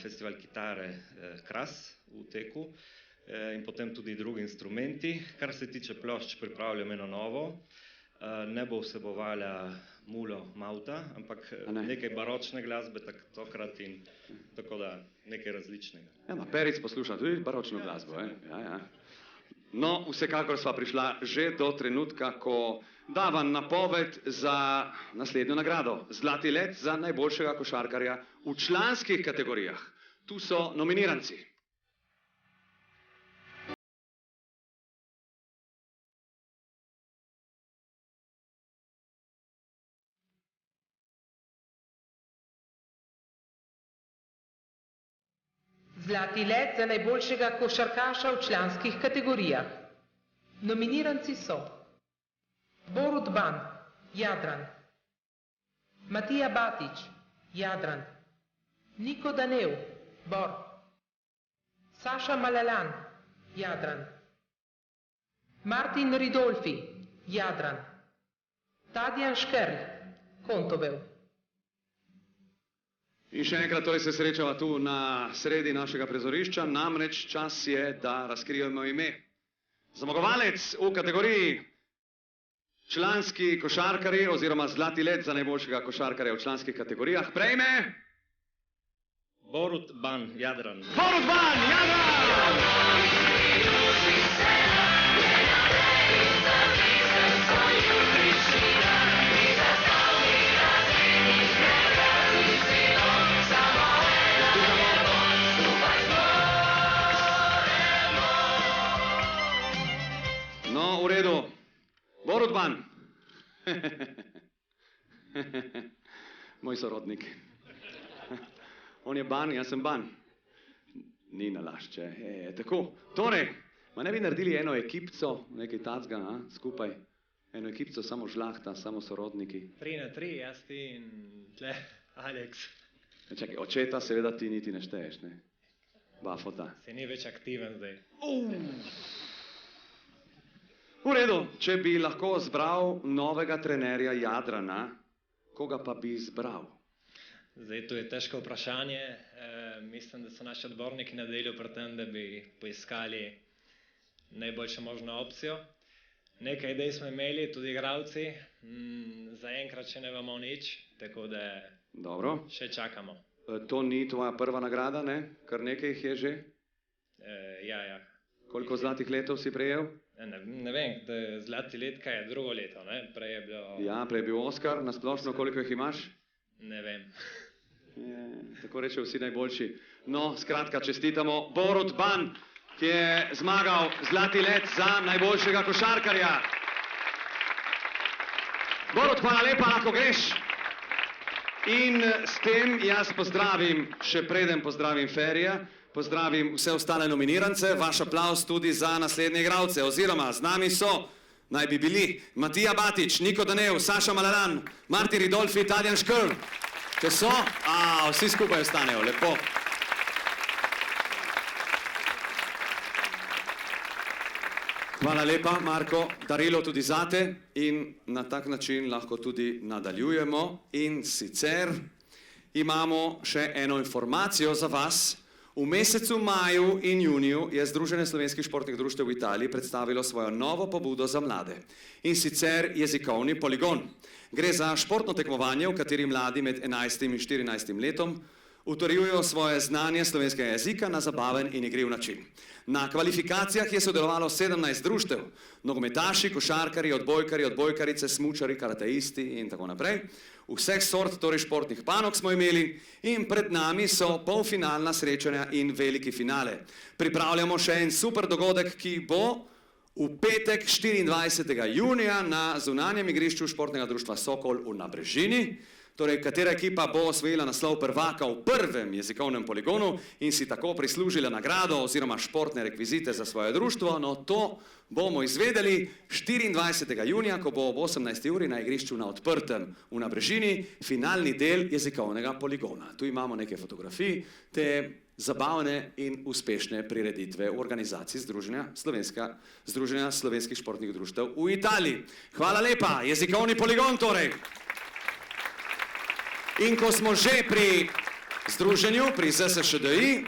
festival kitare Kras v teku in potem tudi drugi instrumenti. Kar se tiče plošč, pripravljam eno novo. Ne bo vsebovala mulo Mauta, ampak nekaj baročne glasbe tokrat in tako da nekaj različnega. Ja, Peric posluša tudi baročno glasbo, ja. No, vsekakor sva prišla že do trenutka, ko davam napoved za naslednjo nagrado. Zlati let za najboljšega košarkarja v članskih kategorijah. Tu so nominiranci. Zlati let za najboljšega košarkaša v članskih kategorijah. Nominiranci so Borut Ban, Jadran, Matija Batič, Jadran, Niko Danev, Bor, Saša Malalan, Jadran, Martin Ridolfi, Jadran, Tadjan Škerl, Kontovel. In še enkrat torej se srečava tu na sredi našega prizorišča, namreč čas je, da razkrijemo ime. Zmagovalec v kategoriji članski košarkarji oziroma zlati let za najboljšega košarkarja v članskih kategorijah prejme Borut Ban, Jadran. Borut Ban, Jadran! No, v redu. Borut Ban. Moj sorodnik. On je Ban, jaz sem Ban. Ni nalašče. Tako. Torej, ma ne bi naredili eno ekipco, nekaj tacga, skupaj. Eno ekipco, samo žlahta, samo sorodniki. 3-3, jaz ti in tle, Aleks. Čakaj, očeta seveda ti niti ne šteješ, ne? Bafota. Se ni več aktiven zdaj. V redu, če bi lahko zbral novega trenerja Jadrana, koga pa bi izbral? Zdaj, to je težko vprašanje. Mislim, da so naši odborniki na delu pri tem, da bi poiskali najboljšo možno opcijo. Nekaj idej smo imeli, tudi igralci. Zaenkrat še ne vemo nič, tako da še čakamo. To ni tvoja prva nagrada, ne? Kar nekaj jih je že? Ja. Koliko zlatih letov si prejel? Ne vem, zlati let, kaj je drugo leto, ne? Prej je bilo... Ja, prej je bil Oskar, nasplošno koliko jih imaš? Ne vem. Tako reče vsi najboljši. No, skratka, čestitamo Borut Ban, ki je zmagal zlati let za najboljšega košarkarja. Borut, hvala lepa, lahko greš. In s tem jaz pozdravim, še preden pozdravim Ferija, pozdravim vse ostale nominirance, vaš aplavz tudi za naslednje igralce, oziroma z nami so, naj bi bili, Matija Batič, Niko Danev, Saša Malaran, Marti Ridolfi, Tadjan Škrl. Če so? Vsi skupaj ostanejo, lepo. Hvala lepa, Marko, darilo tudi zate in na tak način lahko tudi nadaljujemo. In sicer imamo še eno informacijo za vas. V mesecu maju in juniju je Združenje slovenskih športnih društev v Italiji predstavilo svojo novo pobudo za mlade. In sicer jezikovni poligon. Gre za športno tekmovanje, v kateri mladi med 11 in 14 letom utrjujejo svoje znanje slovenskega jezika na zabaven in igriv način. Na kvalifikacijah je sodelovalo 17 društev, nogometaši, košarkarji, odbojkarice, smučari, karateisti in tako naprej. Vseh sort, torej športnih panog smo imeli in pred nami so polfinalna srečanja in veliki finale. Pripravljamo še en super dogodek, ki bo v petek 24. junija na zunanjem igrišču športnega društva Sokol v Nabrežini. Torej, katera ekipa bo osvojila naslov prvaka v prvem jezikovnem poligonu in si tako prislužila nagrado oziroma športne rekvizite za svoje društvo, no to bomo izvedeli 24. junija, ko bo ob 18. uri na igrišču na odprtem v Nabrežini finalni del jezikovnega poligona. Tu imamo nekaj fotografij te zabavne in uspešne prireditve v organizaciji Združenja slovenskih športnih društev v Italiji. Hvala lepa, jezikovni poligon torej. In ko smo že pri združenju, pri ZSŠDI,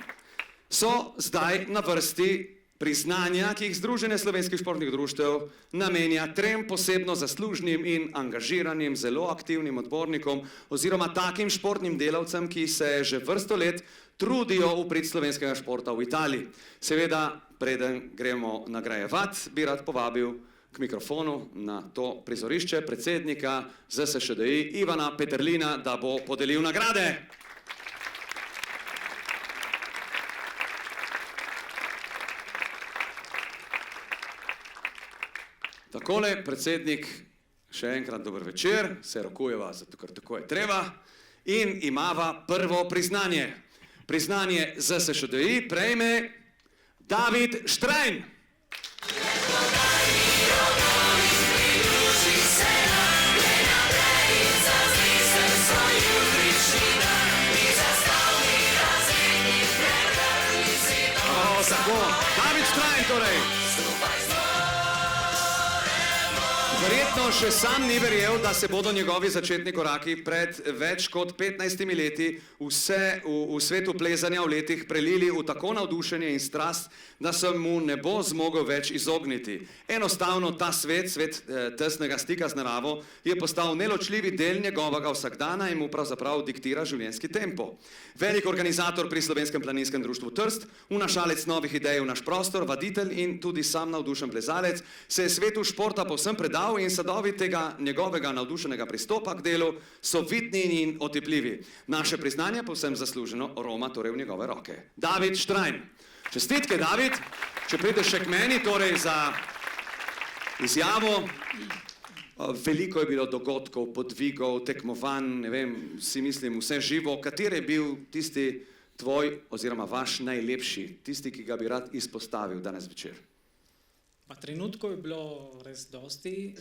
so zdaj na vrsti priznanja, ki jih Združenje slovenskih športnih društev namenja 3 posebno zaslužnim in angažiranim, zelo aktivnim odbornikom oziroma takim športnim delavcem, ki se že vrsto let trudijo v prid slovenskega športa v Italiji. Seveda, preden gremo nagrajevati, bi rad povabil k mikrofonu na to prizorišče predsednika ZSŠDI Ivana Peterlina, da bo podelil nagrade. Takole, predsednik, še enkrat dober večer, se rokujeva, zato ker tako je treba, in imava prvo priznanje. Priznanje ZSŠDI prejme David Štrajn. Tako, David Štrajn torej. Verjetno še sam ni verjel, da se bodo njegovi začetni koraki pred več kot 15 leti v svetu plezanja v letih prelili v tako navdušenje in strast, da se mu ne bo zmogel več izogniti. Enostavno ta svet tesnega stika z naravo, je postal neločljivi del njegovega vsakdana in mu pravzaprav diktira življenjski tempo. Velik organizator pri Slovenskem planinskem društvu Trst, vnašalec novih idej v naš prostor, vaditelj in tudi sam navdušen plezalec, se je svetu športa povsem predal in sadovi tega njegovega navdušenega pristopa k delu so vidni in otipljivi. Naše priznanje povsem zasluženo roma torej v njegove roke. David Štrajn. Čestitke, David. Če prideš še k meni, torej za izjavo. Veliko je bilo dogodkov, podvigov, tekmovanj, ne vem, si mislim vse živo. Kateri je bil tisti tvoj oziroma vaš najlepši, tisti, ki ga bi rad izpostavil danes večer? Pa trenutkov je bilo res dosti.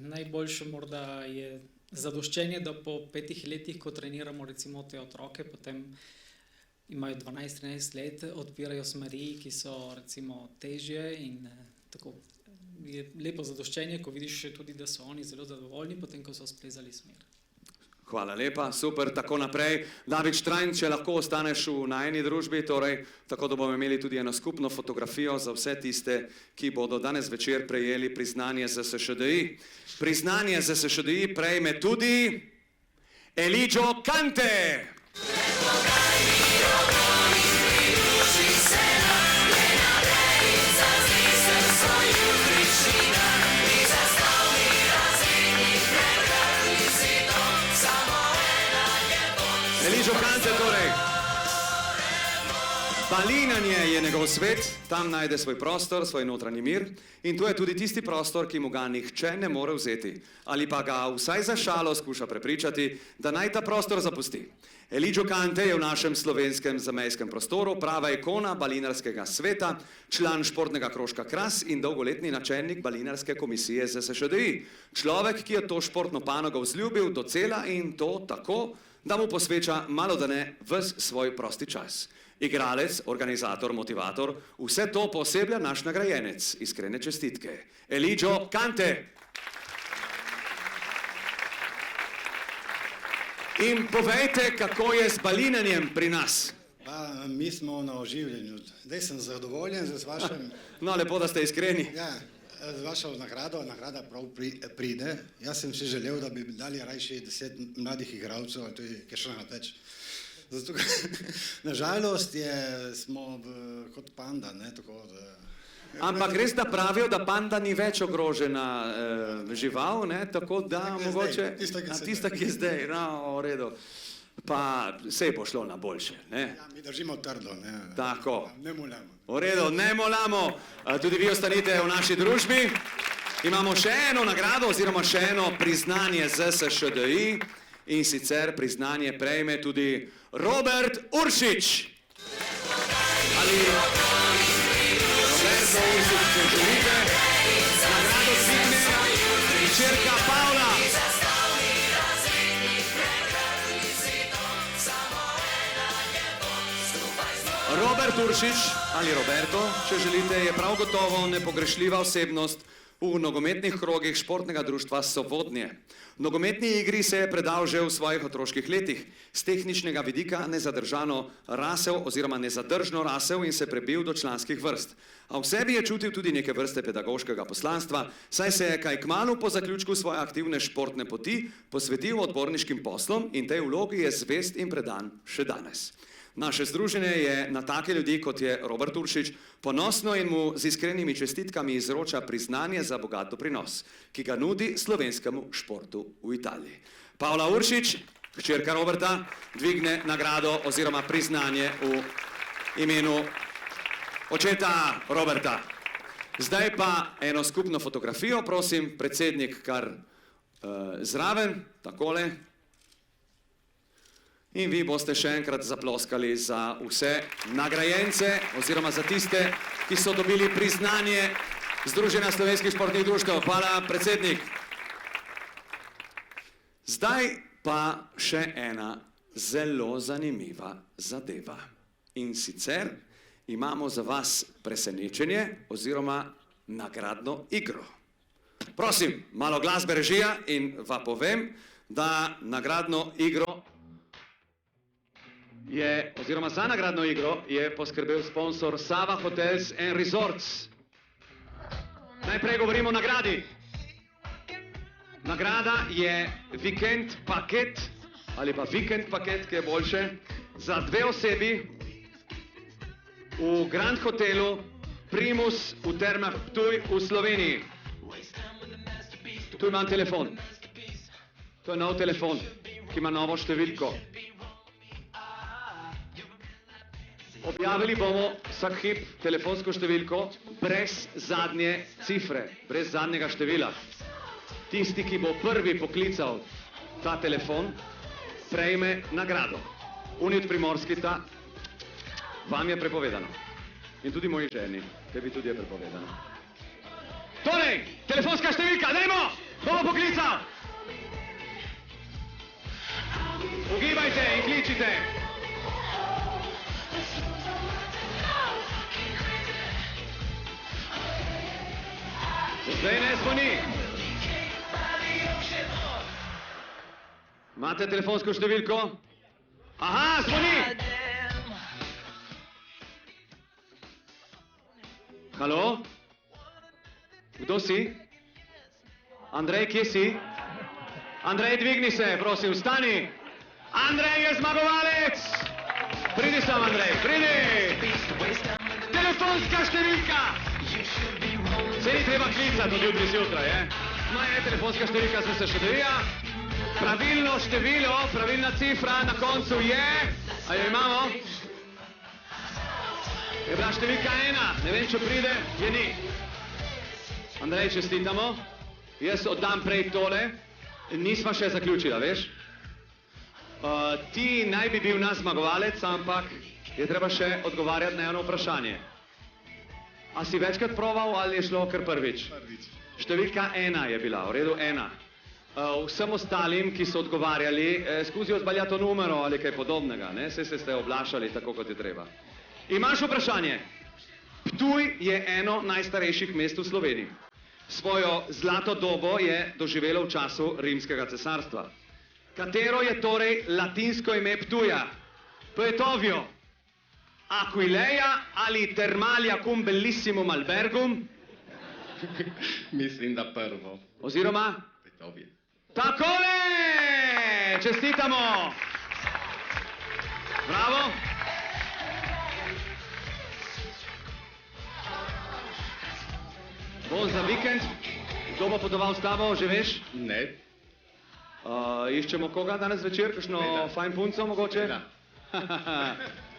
Najboljše morda je zadoščenje, da po 5 letih, ko treniramo recimo te otroke, potem imajo 12-13 let, odpirajo smeri, ki so recimo težje in tako je lepo zadoščenje, ko vidiš tudi, da so oni zelo zadovoljni, potem ko so splezali smer. Hvala lepa, super, tako naprej. David Štrajn, če lahko ostaneš v najini družbi, torej, tako da bomo imeli tudi eno skupno fotografijo za vse tiste, ki bodo danes večer prejeli priznanje ZSŠDI. Priznanje ZSŠDI prejme tudi Eligio Kante. Eligio Kante torej. Balinanje je njegov svet, tam najde svoj prostor, svoj notranji mir in to je tudi tisti prostor, ki mu ga nihče ne more vzeti. Ali pa ga vsaj za šalo skuša prepričati, da naj ta prostor zapusti. Elijah Kante je v našem slovenskem zamejskem prostoru prava ikona balinarskega sveta, član športnega krožka Kras in dolgoletni načelnik balinarske komisije ZSŠDI. Človek, ki je to športno panogo vzljubil do cela in to tako, da mu posveča malodane ves svoj prosti čas. Igralec, organizator, motivator, vse to pooseblja naš nagrajenec. Iskrene čestitke. Elijah Kante. In povejte, kako je z balinanjem pri nas? Pa, mi smo na oživljenju. Zdaj sem zadovoljen z vašim... No, lepo, da ste iskreni. Ja, z vašo nagrado, nagrada prav pride. Jaz sem si želel, da bi dali rajši 10 mladih igralcev, a to je kakšna več. Zato, nažalost, smo kot panda, ne, tako da... Ampak res, da pravijo, da panda ni več ogrožena žival, ne, tako da mogoče... Tista, ki je zdaj, no, v redu. Pa sej bo šlo na boljše, ne? Ja, mi držimo trdo, ne? Tako. Ne molamo. V redu, ne molamo. Tudi vi ostanite v naši družbi. Imamo še eno nagrado oziroma še eno priznanje ZSŠDI in sicer priznanje prejme tudi Robert Uršič. Ali Roberto Uršič, če želite, nagrado dvigne hčerka Pavla. Robert Uršič, ali Roberto, če želite, je prav gotovo nepogrešljiva osebnost v nogometnih krogih športnega društva Sovodnje. Nogometni igri se je predal že v svojih otroških letih, z tehničnega vidika nezadržano rasel oziroma nezadržno rasel in se prebil do članskih vrst. A v sebi je čutil tudi neke vrste pedagoškega poslanstva, saj se je kaj kmalu po zaključku svoje aktivne športne poti posvetil odborniškim poslom in tej vlogi je zvest in predan še danes. Naše združenje je na take ljudi, kot je Robert Uršič, ponosno in mu z iskrenimi čestitkami izroča priznanje za bogat doprinos, ki ga nudi slovenskemu športu v Italiji. Pavla Uršič, hčerka Roberta, dvigne nagrado oziroma priznanje v imenu očeta Roberta. Zdaj pa eno skupno fotografijo, prosim, predsednik kar zraven, takole. In vi boste še enkrat zaploskali za vse nagrajence oziroma za tiste, ki so dobili priznanje Združenja slovenskih športnih društev. Hvala, predsednik. Zdaj pa še ena zelo zanimiva zadeva. In sicer imamo za vas presenečenje oziroma nagradno igro. Prosim, malo glasbe, režija, in vam povem, da nagradno igro oziroma za nagradno igro je poskrbel sponsor Sava Hotels and Resorts. Najprej govorimo o nagradi. Nagrada je vikend paket, ali pa vikend paket, ki je boljše, za 2 osebi v Grand Hotelu Primus v Termah Ptuj v Sloveniji. Tu imam telefon. To je nov telefon, ki ima novo številko. Objavili bomo vsak hip telefonsko številko brez zadnje cifre, brez zadnjega števila. Tisti, ki bo prvi poklical ta telefon, prejme nagrado. Unit Primorskita, vam je prepovedano. In tudi moji ženi, tebi tudi je prepovedano. Torej, telefonska številka, dajmo! Bomo poklical! Ugibajte in kličite! Zdaj ne zvoni. Imate telefonsko številko? Aha, zvoni! Halo? Kdo si? Andrej, kje si? Andrej, dvigni se, prosim, vstani! Andrej je zmagovalec! Pridi sem, Andrej, pridi! Telefonska številka! Se ni treba klicati od jutri zjutraj, Moja je telefonska številka ZSŠDI-ja. Pravilno število, pravilna cifra na koncu je... A jo imamo? Je bila številka 1, ne vem, če pride, je ni. Andrej, čestitamo. Jaz oddam prej tole. Nisva še zaključila, veš? Ti naj bi bil naš zmagovalec, ampak je treba še odgovarjati na eno vprašanje. A si večkrat proval ali je šlo kar prvič? Prvič. Številka 1 je bila, v redu 1. Vsem ostalim, ki so odgovarjali, skusijo zbaljati to numero ali kaj podobnega, ne? Saj se ste oblašali tako, kot je treba. Imaš vprašanje? Ptuj je eno najstarejših mest v Sloveniji. Svojo zlato dobo je doživelo v času Rimskega cesarstva. Katero je torej latinsko ime Ptuja? Poetovio, Aquileia ali Thermalia cum bellissimum albergum? Mislim, da prvo. Oziroma? Poetovio. Takole! Čestitamo! Bravo! Bo za vikend? Kdo bo potoval s tabo, že veš? Ne. Iščemo koga danes večer? Kakšno fajn punco mogoče?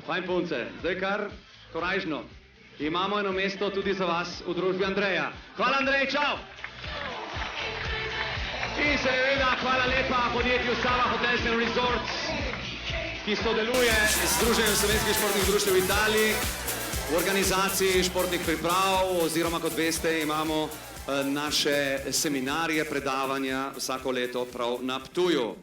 Fajn punce. Zdaj kar korajžno. Imamo eno mesto tudi za vas v družbi Andreja. Hvala Andrej, čau! In seveda hvala lepa podjetju Sava Hotels and Resorts, ki sodeluje z Združenjem slovenskih športnih društev v Italiji v organizaciji športnih priprav, oziroma kot veste imamo naše seminarje, predavanja vsako leto prav na Ptuju.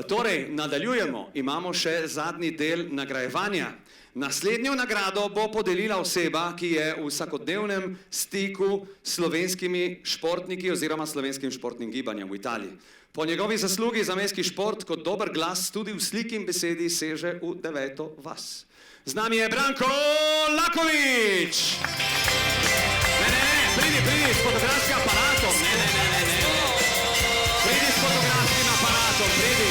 Torej, nadaljujemo, imamo še zadnji del nagrajevanja. Naslednjo nagrado bo podelila oseba, ki je v vsakodnevnem stiku s slovenskimi športniki oziroma slovenskim športnim gibanjem v Italiji. Po njegovi zaslugi zamejski šport kot dober glas tudi v sliki in besedi seže v 9. vas. Z nami je Branko Lakovič! Pridi s fotografskim aparatom, Pridi s fotografskim aparatom, pridi!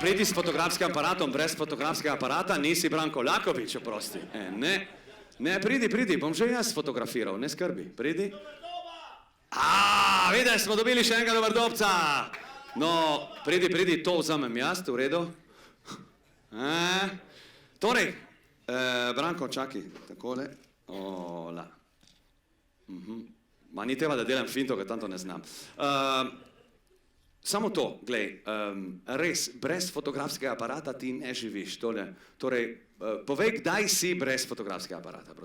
Pridi s fotografskim aparatom, brez fotografskega aparata nisi Branko Lakovič, oprosti. Ne, pridi, bom že jaz fotografiral, ne skrbi, pridi. Vidaj, smo dobili še enega dobrodobca. No, pridi, to vzamem jaz, v redu. Torej, Branko, čakaj, takole. Ola. Ma ni treba, da delam finto, ker tam to ne znam. Samo to, glej, res, brez fotografskega aparata ti ne živiš. Torej, povej, kdaj si brez fotografskega aparata?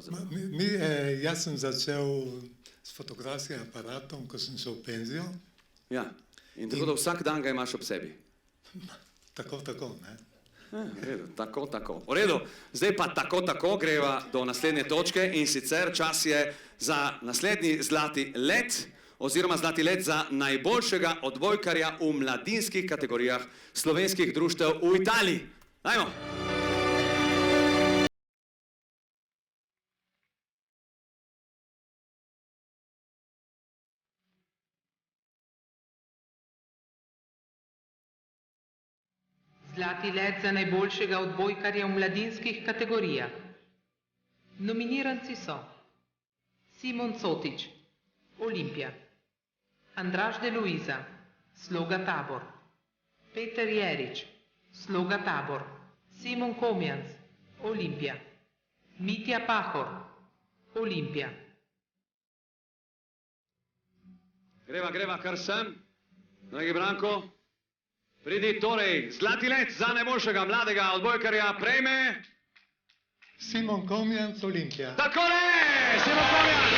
Jaz sem začel s fotografskim aparatom, ko sem šel v penzijo. Ja, in tako da vsak dan ga imaš ob sebi? Tako, ne? V redu, tako. V redu, zdaj pa tako greva do naslednje točke in sicer čas je za naslednji zlati let, oziroma zlati let za najboljšega odbojkarja v mladinskih kategorijah slovenskih društev v Italiji. Dajmo! Zlati let za najboljšega odbojkarja v mladinskih kategorijah. Nominiranci so Simon Cotič, Olimpija, Andraž de Luiza, Sloga Tabor, Peter Jerič, Sloga Tabor, Simon Komjanc, Olimpija, Mitja Pahor, Olimpija. Greva kar sem, dragi Branko. Pridi, torej, zlati let za najboljšega mladega odbojkarja prejme... Simon Komjanc, Olimpija. Takole! Simon Komjanc!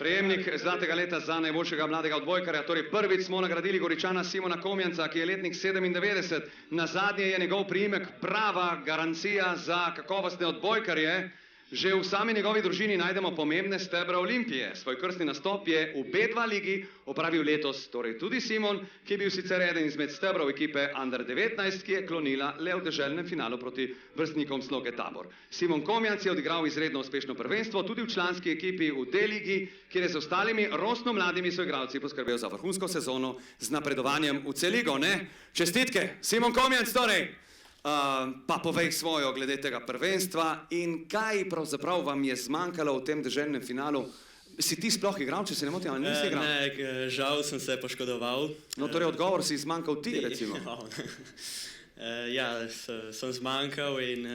Prejemnik zlatega leta za najboljšega mladega odbojkarja, torej prvič smo nagradili Goričana Simona Komjanca, ki je letnik 97. Nazadnje je njegov priimek prava garancija za kakovostne odbojkarje. Že v sami njegovi družini najdemo pomembne stebre Olimpije. Svoj krstni nastop je v B2 ligi opravil letos, torej tudi Simon, ki je bil sicer eden izmed stebrov ekipe Under 19, ki je klonila le v deželnem finalu proti vrstnikom Sloge Tabor. Simon Komjanc je odigral izredno uspešno prvenstvo tudi v članski ekipi v D-ligi, kjer je z ostalimi rosno mladimi soigralci poskrbel za vrhunsko sezono z napredovanjem v C-ligo, ne? Čestitke, Simon Komjanc torej! Pa povej svojo glede tega prvenstva in kaj pravzaprav vam je zmanjkalo v tem deželnem finalu. Si ti sploh igral, če se ne motim, ali nisi igral? Ne, žal sem se poškodoval. No, torej odgovor si zmanjkal ti, recimo. Ja, sem zmanjkal in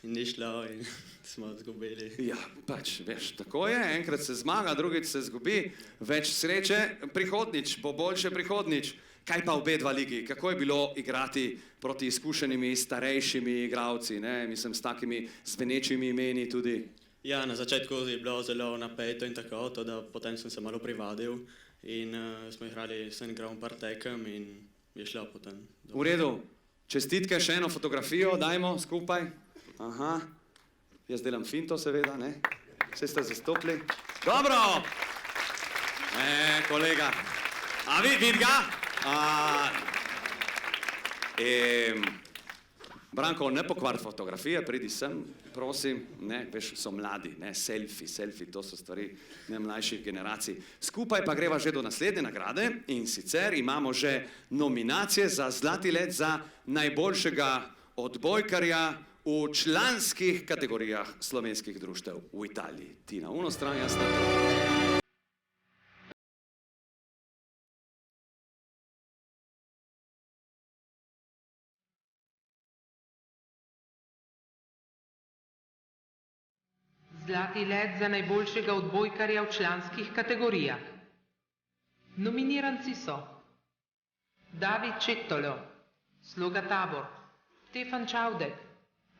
ni šlo in smo izgubili. Ja, pač, veš, tako je, enkrat se zmaga, drugič se izgubi, več sreče, prihodnič, bo boljše prihodnič. Kaj pa obe dva ligi? Kako je bilo igrati proti izkušenimi, starejšimi igralci, ne? Mislim, s takimi zvenečimi imeni tudi? Ja, na začetku je bilo zelo napeto in tako, da potem sem se malo privadil in smo igrali, sem igral par tekem in je šlo potem. V redu, čestitke, še eno fotografijo, dajmo skupaj. Aha, jaz delam finto seveda, ne? Vse ste zastopili. Dobro! Kolega, a vidi ga? Branko, ne pokvari fotografije, pridi sem, prosim, ne, veš, so mladi, ne, selfie, to so stvari najmlajših generacij. Skupaj pa greva že do naslednje nagrade in sicer imamo že nominacije za Zlati led za najboljšega odbojkarja v članskih kategorijah slovenskih društev v Italiji. Ti na uno stran, jaz na to. Zlati led za najboljšega odbojkarja v članskih kategorijah. Nominiranci so David Čettolo, Sloga Tabor, Stefan Čavdek,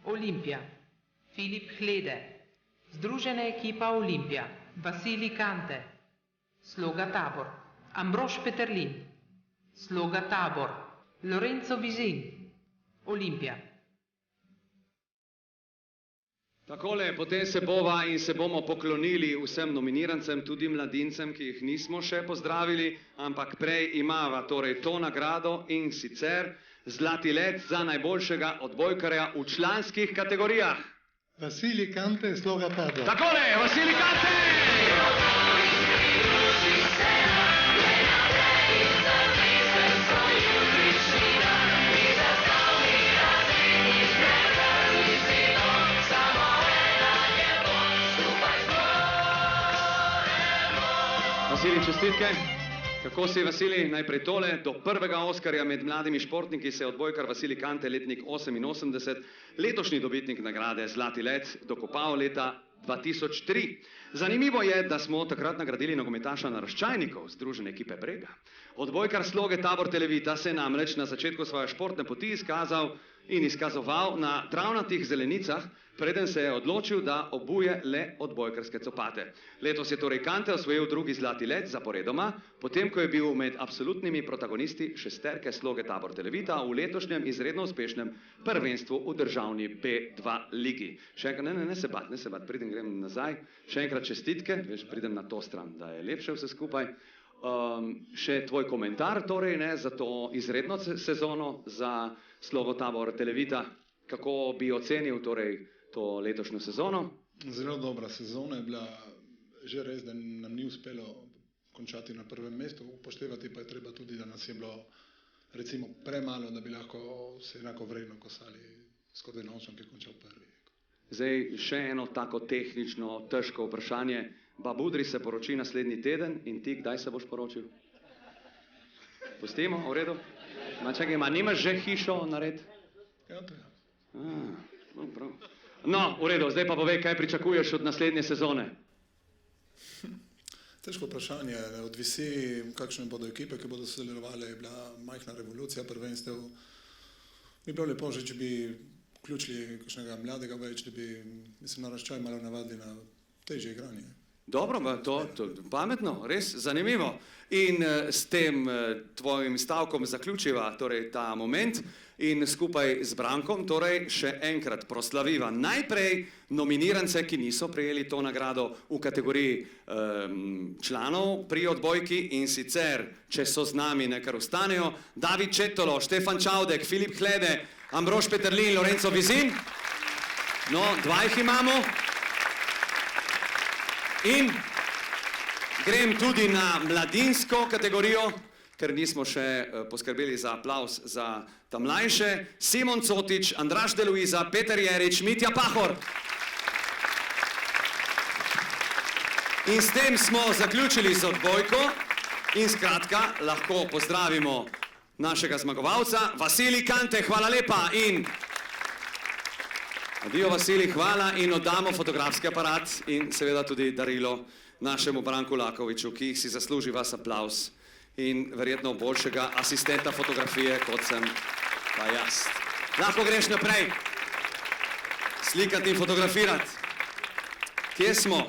Olimpija, Filip Hlede, Združena ekipa Olimpija, Vasilij Kante, Sloga Tabor, Ambrož Peterlin, Sloga Tabor, Lorenzo Visin, Olimpija. Takole, potem se bova in se bomo poklonili vsem nominirancem, tudi mladincem, ki jih nismo še pozdravili, ampak prej imava torej to nagrado in sicer Zlati led za najboljšega odbojkarja v članskih kategorijah. Vasilij Kante, Sloga Tabor. Takole, Vasilij Kante! Vasilij, čestitke. Kako si, Vasilij? Najprej tole. Do prvega Oskarja med mladimi športniki se je odbojkar Vasilij Kante, letnik 88, letošnji dobitnik nagrade Zlati led, dokopal leta 2003. Zanimivo je, da smo takrat nagradili nogometaša naraščajnikov, Združene ekipe Brega. Odbojkar Sloge Tabor Televita se je namreč na začetku svoje športne poti izkazoval na travnatih zelenicah, preden se je odločil, da obuje le odbojkarske copate. Letos je torej Kante osvojil drugi Zlati led zaporedoma, potem ko je bil med absolutnimi protagonisti šesterke Sloge Tabor Televita v letošnjem izredno uspešnem prvenstvu v državni B2 ligi. Še enkrat, ne se bat, pridem, grem nazaj. Še enkrat čestitke, veš, pridem na to stran, da je lepše vse skupaj. Še tvoj komentar torej, ne, za to izredno sezono za Slogo Tabor Televita. Kako bi ocenil torej to letošnjo sezono? Zelo dobra sezona je bila, že res, da nam ni uspelo končati na prvem mestu, upoštevati pa je treba tudi, da nas je bilo recimo premalo, da bi lahko se enako vredno kosali s Kordenovcem, ki je končal prvi. Zdaj še eno tako tehnično, težko vprašanje. Babudri se poroči naslednji teden in ti kdaj se boš poročil? Pustimo, v redu? Čakaj, nimaš že hišo nared? Ja, to je. No, prav. No, v redu, zdaj pa povej, kaj pričakuješ od naslednje sezone? Težko vprašanje, odvisi, kakšne bodo ekipe, ki bodo sodelovali, je bila majhna revolucija prvenstev. Bi bilo lepo že, če bi vključili kakšnega mladega več, da bi, mislim, naraščaj malo navadili na težje igranje. Dobro, to pametno, res zanimivo. In s tem tvojim stavkom zaključiva torej ta moment in skupaj z Brankom torej še enkrat proslaviva najprej nominirance, ki niso prejeli to nagrado v kategoriji članov pri odbojki in sicer, če so z nami, nekar ostanejo, David Čettolo, Stefan Čavdek, Filip Hlede, Ambrož Peterlin, Lorenzo Visin. No, dva jih imamo. In grem tudi na mladinsko kategorijo, ker nismo še poskrbeli za aplavz za ta mlajše. Simon Cotič, Andraž De Luiza, Peter Jerič, Mitja Pahor. In s tem smo zaključili z odbojko in skratka lahko pozdravimo našega zmagovalca, Vasilij Kante, hvala lepa in adijo Vasilij, hvala in oddamo fotografski aparat in seveda tudi darilo našemu Branku Lakoviču, ki si zasluži vas aplavz in verjetno boljšega asistenta fotografije, kot sem pa jaz. Lahko greš naprej, slikati in fotografirati. Kje smo?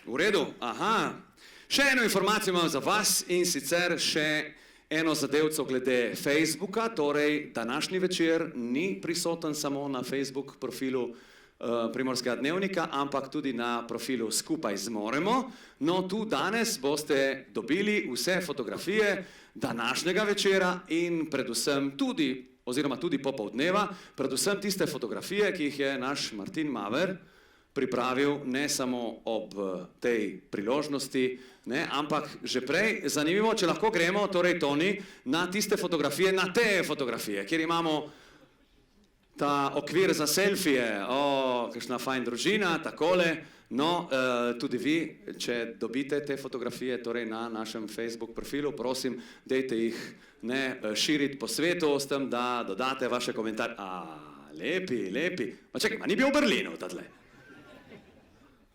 V redu? Aha. Še eno informacijo imam za vas in sicer še eno zadevco glede Facebooka, torej današnji večer ni prisoten samo na Facebook profilu Primorskega dnevnika, ampak tudi na profilu Skupaj zmoremo. No, tu danes boste dobili vse fotografije današnjega večera in predvsem tudi, oziroma tudi popoldneva, predvsem tiste fotografije, ki jih je naš Martin Maver pripravil ne samo ob tej priložnosti, ampak že prej. Zanimivo, če lahko gremo, torej Toni, na tiste fotografije, na te fotografije, kjer imamo ta okvir za selfije, kakšna fajn družina, takole. No, tudi vi, če dobite te fotografije, torej na našem Facebook profilu, prosim, dejte jih širiti po svetu, s tem, da dodate vaše komentarje. Lepi, lepi. Ma čakaj, ma ni bil v Berlinu, tadle.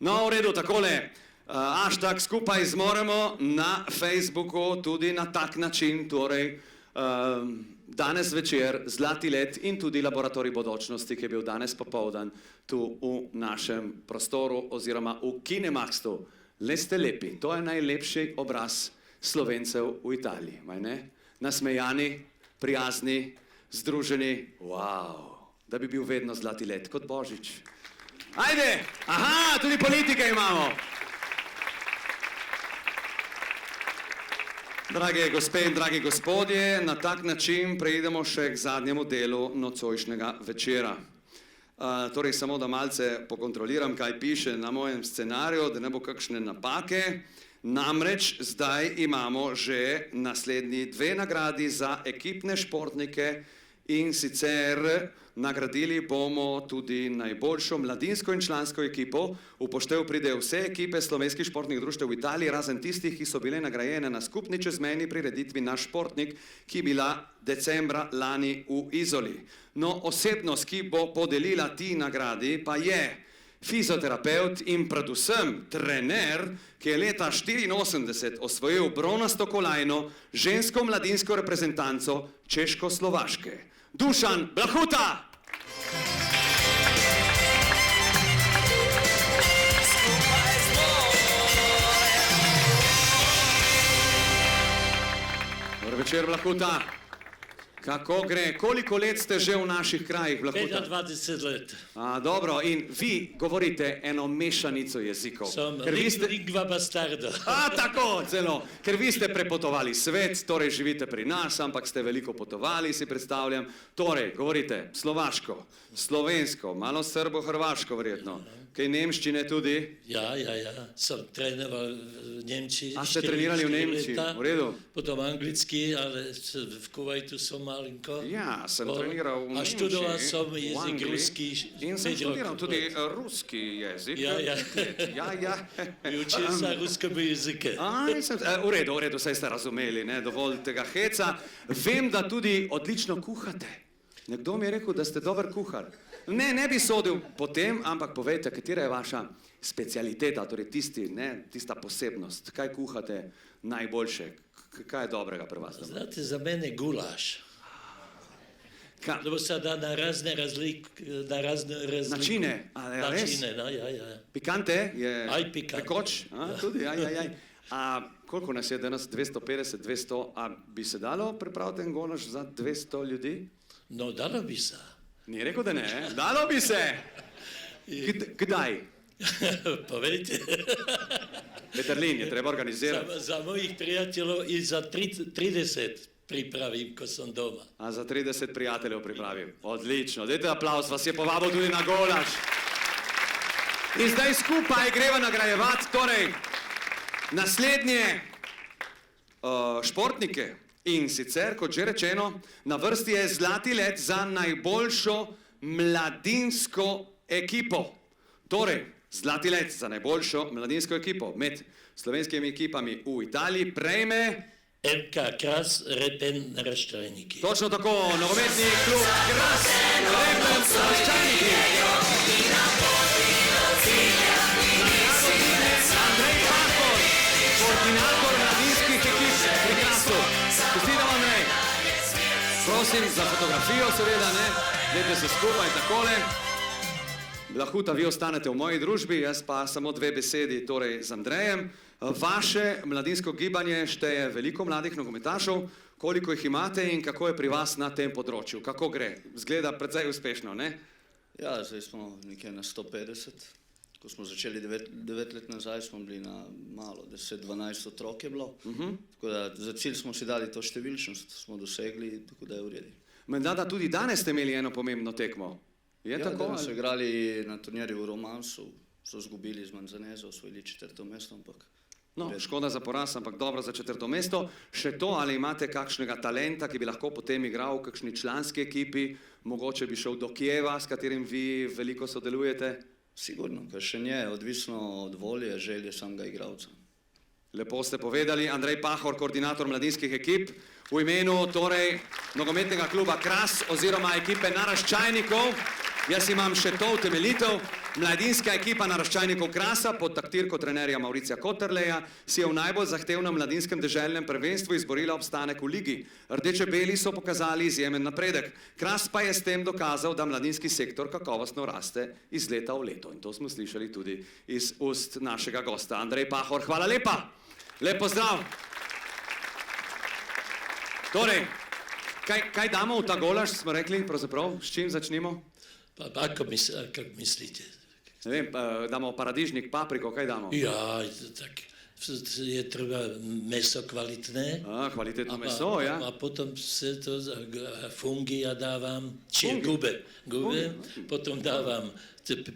No, v redu, takole, hashtag Skupaj zmoremo na Facebooku tudi na tak način, torej danes večer Zlati let in tudi Laboratorij bodočnosti, ki je bil danes popoldan tu v našem prostoru oziroma v Kinemaxtu. Le ste lepi, to je najlepši obraz Slovencev v Italiji, kaj ne? Nasmejani, prijazni, združeni, da bi bil vedno Zlati let, kot Božič. Ajde, aha, tudi politike imamo. Drage gospe in dragi gospodje, na tak način preidemo še k zadnjemu delu nocojšnjega večera. Torej, samo da malce pokontroliram, kaj piše na mojem scenariju, da ne bo kakšne napake. Namreč, zdaj imamo že naslednji dve nagradi za ekipne športnike in sicer nagradili bomo tudi najboljšo mladinsko in člansko ekipo. V poštev pridejo vse ekipe slovenskih športnih društev v Italiji, razen tistih, ki so bile nagrajene na skupni čezmejni prireditvi Naš športnik, ki je bila decembra lani v Izoli. No, osebnost, ki bo podelila ti nagradi, pa je fizioterapevt in predvsem trener, ki je leta 1984 osvojil bronasto kolajno žensko mladinsko reprezentanco Češko-Slovaške. Dušan Blahuta! Dober večer, Blahuta. Kako gre? Koliko let ste že v naših krajih, Blahuta? 25 let. Dobro, in vi govorite eno mešanico jezikov. Som lingua bastardo. Tako, celo. Ker vi ste prepotovali svet, torej živite pri nas, ampak ste veliko potovali, si predstavljam. Torej, govorite slovaško, slovensko, malo srbo-hrvaško verjetno. Kaj nemščine tudi? Ja. Som trenoval v Nemčiji 4 ste trenirali v Nemčiji, leta, v redu. Potom anglicky, ale v Kuvajtu som malinko. Ja, sem treniral v Nemčiji, a študoval som jazyk ruský 5 rokov. In sem študiral tudi ruski jezik. Ja. Učil sa ruskemu jeziku. V redu, saj ste razumeli, dovolj tega heca. Vem, da tudi odlično kuhate. Nekdo mi je rekel, da ste dober kuhar. Ne bi sodil po tem, ampak povejte, katera je vaša specialiteta, torej tista posebnost. Kaj kuhate najboljše? Kaj je dobrega pri vas? Znate, za mene gulaš. Lebo sa dá na razne načine. Ja. Pikante? Aj pikante. Pekoč? Tudi, aj. A koliko nas je danes? 250, 200? A bi se dalo pripraviti en gulaš za 200 ljudi? No, dalo bi se. Ni rekel, da ne, dalo bi se. Kdaj? Povejte. Peterlin je treba organizirati. Za mojih prijateljev in za 30 pripravim, ko sem doma. A za 30 prijateljev pripravim. Odlično. Dajte aplauz, vas je povabil tudi na golaž. In zdaj skupaj greva nagrajevati, torej, naslednje športnike, In sicer, kot že rečeno, na vrsti je zlati let za najboljšo mladinsko ekipo. Torej, zlati let za najboljšo mladinsko ekipo med slovenskimi ekipami v Italiji prejme RK Kras, Repen Naraščajniki. Točno tako, nogometni klub Kras, Repen Naraščajniki. Andrej Pahor, koordinator mladinskih ekip pri Krasu. Čestitam, Andrej. Prosim za fotografijo, seveda, ne? Dajte se skupaj takole. Blahuta, vi ostanete v moji družbi, jaz pa samo 2 besedi, torej z Andrejem. Vaše mladinsko gibanje šteje veliko mladih nogometašev, koliko jih imate in kako je pri vas na tem področju? Kako gre? Zgleda precej uspešno, ne? Ja, zdaj smo nekje na 150. Ko smo začeli 9 let nazaj, smo bili na malo, 10-12 otrok je bilo. Tako da za cilj smo si dali to številčnost, smo dosegli, tako da je v redu. Menda da tudi danes ste imeli eno pomembno tekmo. Je tako? Ja, so igrali na turnirju v Romansu, so zgubili z Manzanezo, osvojili 4. mesto, ampak... No, škoda za poraz, ampak dobro za 4. mesto. Še to, ali imate kakšnega talenta, ki bi lahko potem igral v kakšni članski ekipi, mogoče bi šel do Kijeva, s katerim vi veliko sodelujete? Sigurno, ker še nje, odvisno od volje, želje samega igralca. Lepo ste povedali, Andrej Pahor, koordinator mladinskih ekip, v imenu torej nogometnega kluba Kras oziroma ekipe Naraščajnikov. Jaz imam še to utemeljitev. Mladinska ekipa Naraščajnikov Krasa pod taktirko trenerja Mauricija Kotterleja si je v najbolj zahtevnem mladinskem deželnem prvenstvu izborila obstanek v ligi. Rdeče-beli so pokazali izjemen napredek. Kras pa je s tem dokazal, da mladinski sektor kakovostno raste iz leta v leto. In to smo slišali tudi iz ust našega gosta. Andrej Pahor, hvala lepa! Lep pozdrav! Torej, kaj damo v ta golaž, smo rekli, pravzaprav, s čim začnimo? Kako mislite? Ne vem, damo paradižnik, papriko, kaj damo? Ja, tak je treba meso kvalitné. Kvalitetno meso, ja. A potom se to fungi ja dávam, gube, potom dávam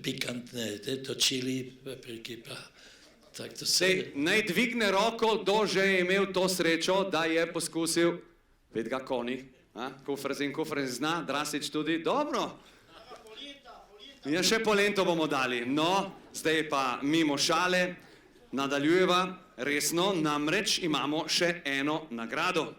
pikantné, to čili, papriky, tak to se... Naj dvigne roko, kdo že je imel to srečo, da je poskusil, ved ga koni, Kufrezin zna, Drasič tudi, dobro. Ja, še polento bomo dali. No, zdaj pa mimo šale, nadaljujeva, resno, namreč imamo še eno nagrado.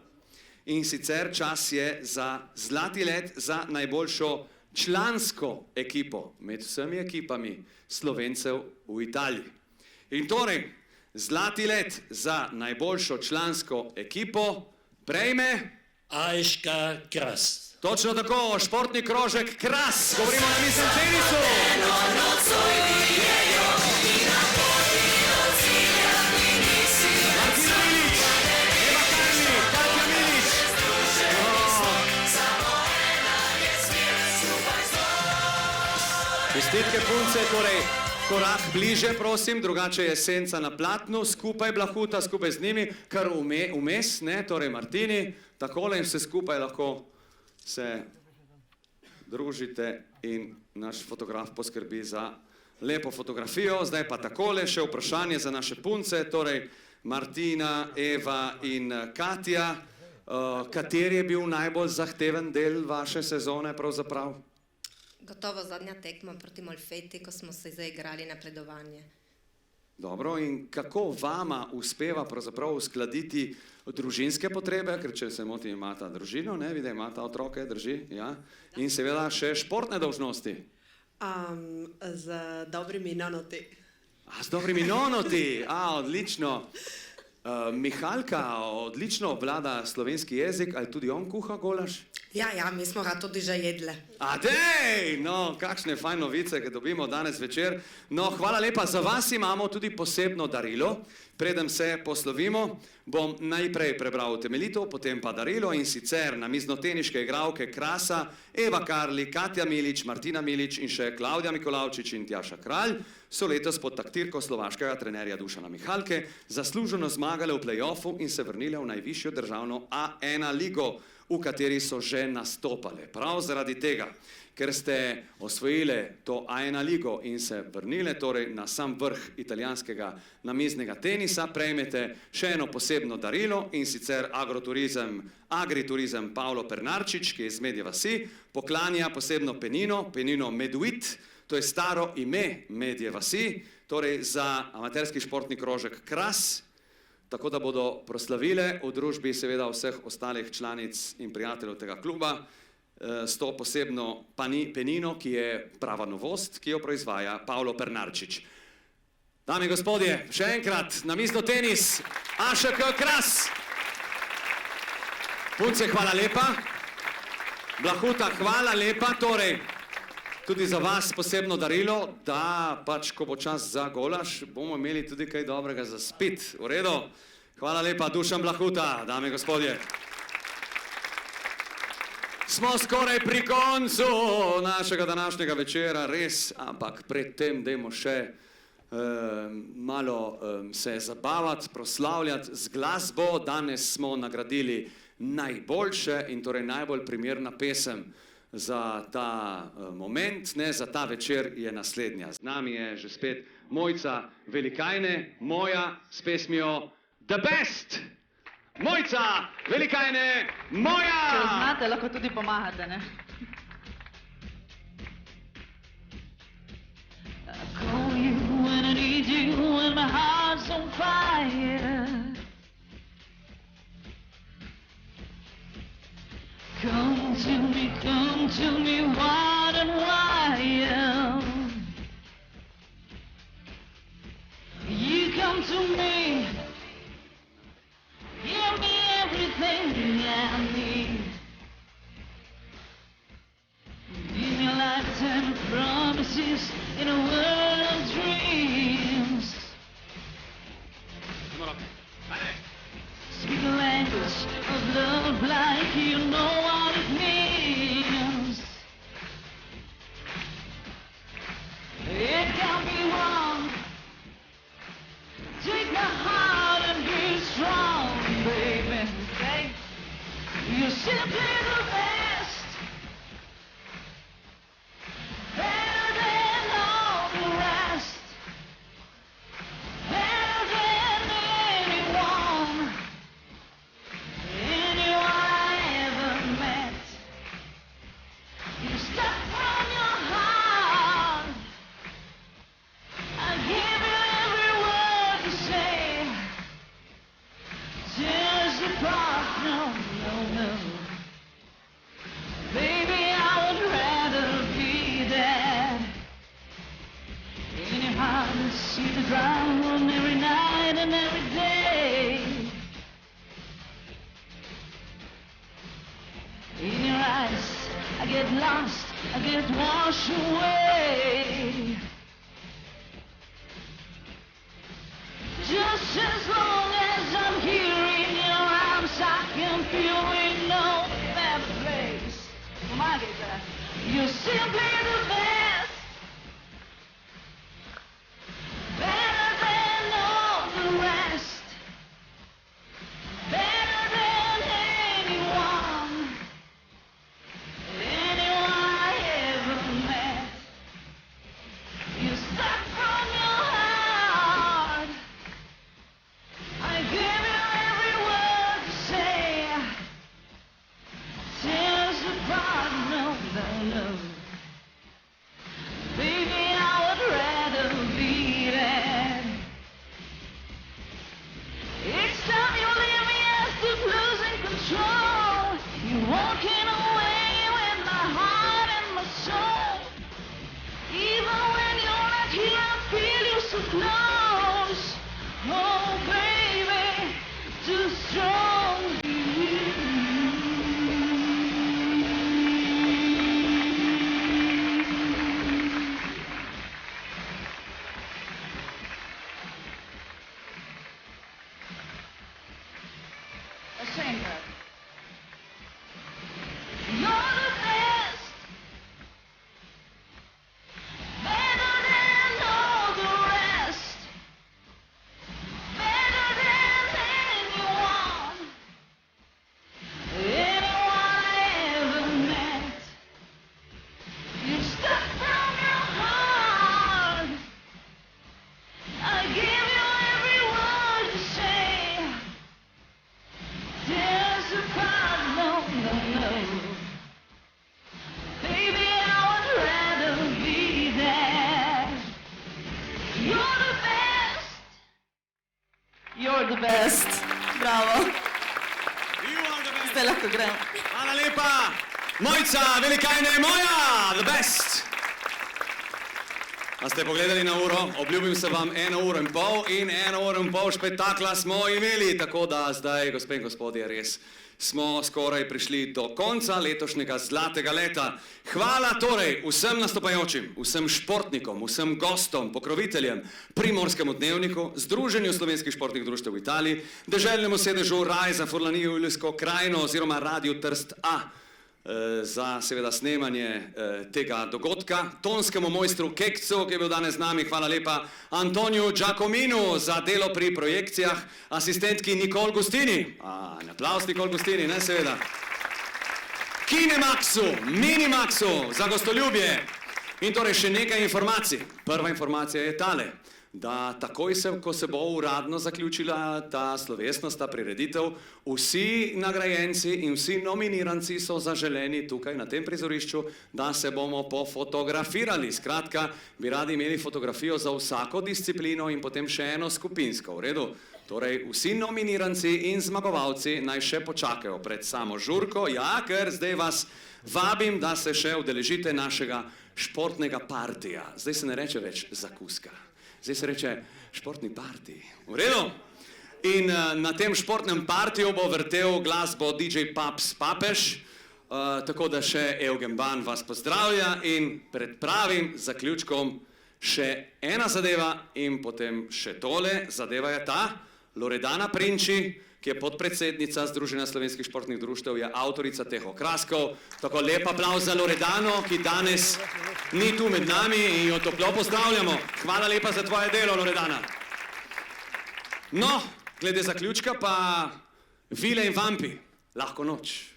In sicer čas je za zlati let za najboljšo člansko ekipo med vsemi ekipami Slovencev v Italiji. In torej, zlati let za najboljšo člansko ekipo prejme AŠK Kras. Točno tako, športni krožek Kras, govorimo na mislem tenisu. Martina Milič, Eva Karli, Katja Milič. Čestitke punce, torej korak bliže, prosim, drugače je senca na platnu, skupaj Blahuta, skupaj z njimi, kar vmes, ne, torej Martini, takole in vse skupaj lahko se družite in naš fotograf poskrbi za lepo fotografijo. Zdaj pa takole, še vprašanje za naše punce, torej Martina, Eva in Katja. Kateri je bil najbolj zahteven del vaše sezone pravzaprav? Gotovo zadnja tekma proti Molfeti, ko smo se zaigrali napredovanje. Dobro, in kako vama uspeva pravzaprav uskladiti družinske potrebe, ker če se motim imata družino, ne, vidi, imata otroke, drži, ja, in seveda še športne dolžnosti. Z dobrimi nonoti. Z dobrimi nonoti, odlično. Mihalka odlično obvlada slovenski jezik, ali tudi on kuha golaž? Ja, mi smo ga tudi že jedle. Dej, no, kakšne fajn novice, ki dobimo danes večer. No, hvala lepa, za vas imamo tudi posebno darilo. Preden se poslovimo, bom najprej prebral utemeljitev, potem pa darilo, in sicer namiznoteniške igralke Krasa, Eva Karli, Katja Milič, Martina Milič in še Klavdija Mikolavčič in Tjaša Kralj so letos pod taktirko slovaškega trenerja Dušana Mihalke zasluženo zmagale v play-offu in se vrnile v najvišjo državno A1 ligo, v kateri so že nastopale. Prav zaradi tega, ker ste osvojili to A1 ligo in se vrnili torej na sam vrh italijanskega namiznega tenisa, prejmete še eno posebno darilo in sicer agriturizem Paolo Pernarčič, ki je iz Medje vasi, poklanja posebno penino, penino Meduit, to je staro ime Medje vasi, torej za amaterski športni krožek Kras, tako da bodo proslavile v družbi seveda vseh ostalih članic in prijateljev tega kluba s to posebno penino, ki je prava novost, ki jo proizvaja Paolo Pernarčič. Dame in gospodje, še enkrat namizni tenis AŠK Kras. Punce, hvala lepa. Blahuta, hvala lepa. Torej, tudi za vas posebno darilo, da pač, ko bo čas za golaž, bomo imeli tudi kaj dobrega za spit. V redu? Hvala lepa, Dušan Blahuta, dame in gospodje. Smo skoraj pri koncu našega današnjega večera, res, ampak predtem dajmo še malo se zabavati, proslavljati z glasbo. Danes smo nagradili najboljše in torej najbolj primerna pesem za ta moment, za ta večer je naslednja. Z nami je že spet Mojca Velikajne, moja s pesmijo The Best. Mojca Velikajne, moja! Če znate, lahko tudi pomagate, ne? I call you when I need you, when my heart's on fire. Come to me, what and why? You come to me, give me everything I need. Give me a lifetime of promises in a world of dreams. Speak a language of love like you know what it means. It can't be wrong. Take my heart and be strong, baby. Okay? You're simply the best. Better than all the the best. Bravo. Zdaj lahko grem. Hvala lepa. Mojca, velikajne moja, the best. A ste pogledali na uro? Obljubim se vam 1 uro in pol in 1 uro in pol špektakla smo imeli, tako da zdaj, gospe in gospodje, res smo skoraj prišli do konca letošnjega zlatega leta. Hvala torej vsem nastopajočim, vsem športnikom, vsem gostom, pokroviteljem, Primorskemu dnevniku, Združenju slovenskih športnih društev v Italiji, deželnemu sedežu Raj za Furlanijo Julijsko krajino oziroma Radio Trst A za seveda snemanje tega dogodka, tonskemu mojstru Kekcu, ki je bil danes z nami, hvala lepa, Antoniju Giacominu za delo pri projekcijah, asistentki Nikol Gustini, aplavz Nikol Gustini, ne seveda, Kinemaxu, Minimaxu za gostoljubje in torej še nekaj informacij. Prva informacija je tale, da takoj ko se bo uradno zaključila ta slovesnost, ta prireditev, vsi nagrajenci in vsi nominiranci so zaželeni tukaj na tem prizorišču, da se bomo pofotografirali. Skratka, bi radi imeli fotografijo za vsako disciplino in potem še eno skupinsko, v redu? Torej, vsi nominiranci in zmagovalci naj še počakajo pred samo žurko, ja, ker zdaj vas vabim, da se še udeležite našega športnega partija. Zdaj se ne reče več zakuska. Zdaj se reče športni parti. V redu? In na tem športnem partiju bo vrtel glasbo DJ Paps Papež, tako da še Eugen Ban vas pozdravlja in pred pravim zaključkom še ena zadeva in potem še tole. Zadeva je ta, Loredana Princi, ki je podpredsednica Združenja slovenskih športnih društev, je avtorica teh okraskov. Tako lep aplavz za Loredano, ki danes ni tu med nami in jo toplo pozdravljamo. Hvala lepa za tvoje delo, Loredana. No, glede zaključka pa Vile in Vampi, lahko noč.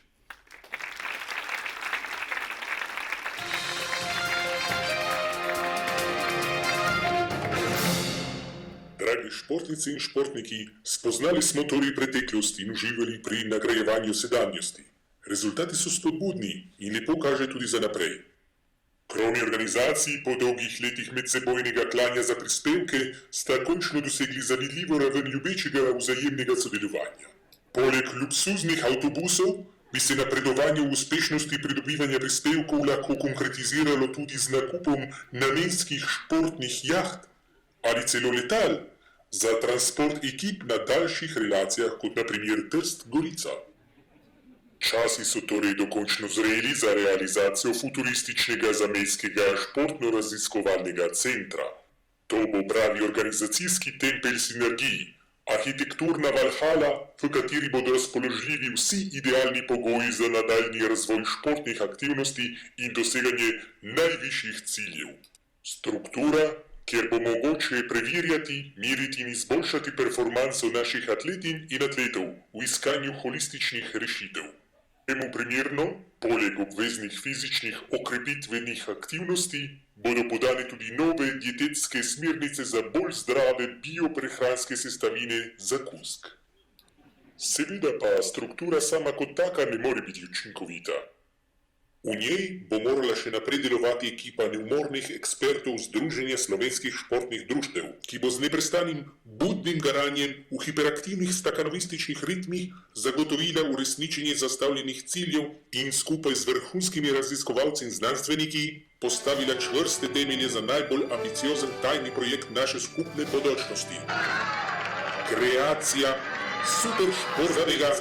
Dragi športnici in športniki, spoznali smo torej preteklosti in uživali pri nagrajevanju sedanjosti. Rezultati so spodbudni in lepo kaže tudi za naprej. Krovni organizaciji po dolgih letih medsebojnega klanja za prispevke sta končno dosegli zavidljivo raven ljubečega vzajemnega sodelovanja. Poleg luksuznih avtobusov bi se napredovanje v uspešnosti pridobivanja prispevkov lahko konkretiziralo tudi z nakupom namenskih športnih jaht ali celo letal za transport ekip na daljših relacijah, kot na primer Trst-Gorica. Časi so torej dokončno zreli za realizacijo futurističnega zamejskega športno-raziskovalnega centra. To bo pravi organizacijski tempelj sinergij, arhitekturna valhala, v kateri bodo razpoložljivi vsi idealni pogoji za nadaljnji razvoj športnih aktivnosti in doseganje najvišjih ciljev. Struktura, kjer bo mogoče preverjati, meriti in izboljšati performanso naših atletin in atletov v iskanju holističnih rešitev. Temu primerno, poleg obveznih fizičnih okrepitvenih aktivnosti, bodo podane tudi nove dietetske smernice za bolj zdrave bioprehranske sestavine za kusk. Seveda pa struktura sama kot taka ne more biti učinkovita. V njej bo morala še naprej delovati ekipa neumornih ekspertov Združenja slovenskih športnih društev, ki bo z neprestanim budnim garanjem v hiperaktivnih stakanovističnih ritmih zagotovila uresničenje zastavljenih ciljev in skupaj z vrhunskimi raziskovalci in znanstveniki postavila čvrste temelje za najbolj ambiciozen tajni projekt naše skupne bodočnosti. Kreacija superšportnega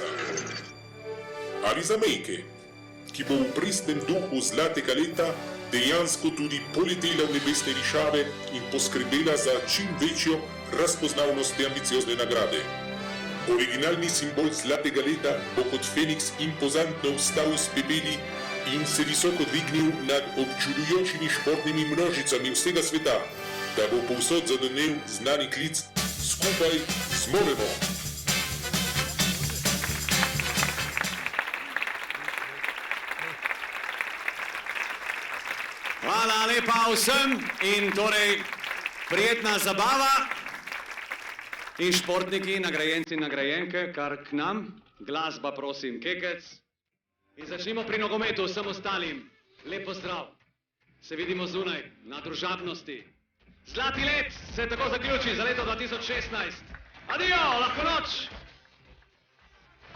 ali zamejke, ki bo v pristnem duhu zlatega leta dejansko tudi poletela v nebesne višave in poskrbela za čim večjo razpoznavnost te ambiciozne nagrade. Originalni simbol zlatega leta bo kot Feniks impozantno vstal iz pepeli in se visoko dvignil nad občudujočimi športnimi množicami vsega sveta, da bo povsod zadonel znani klic Skupaj zmoremo! Hvala lepa vsem in torej prijetna zabava in športniki, nagrajenci in nagrajenke, kar k nam. Glasba prosim, Kekec. In začnimo pri nogometu vsem ostalim. Lep pozdrav. Se vidimo zunaj, na družabnosti. Zlati let se tako zaključi za leto 2016. Adijo, lahko noč!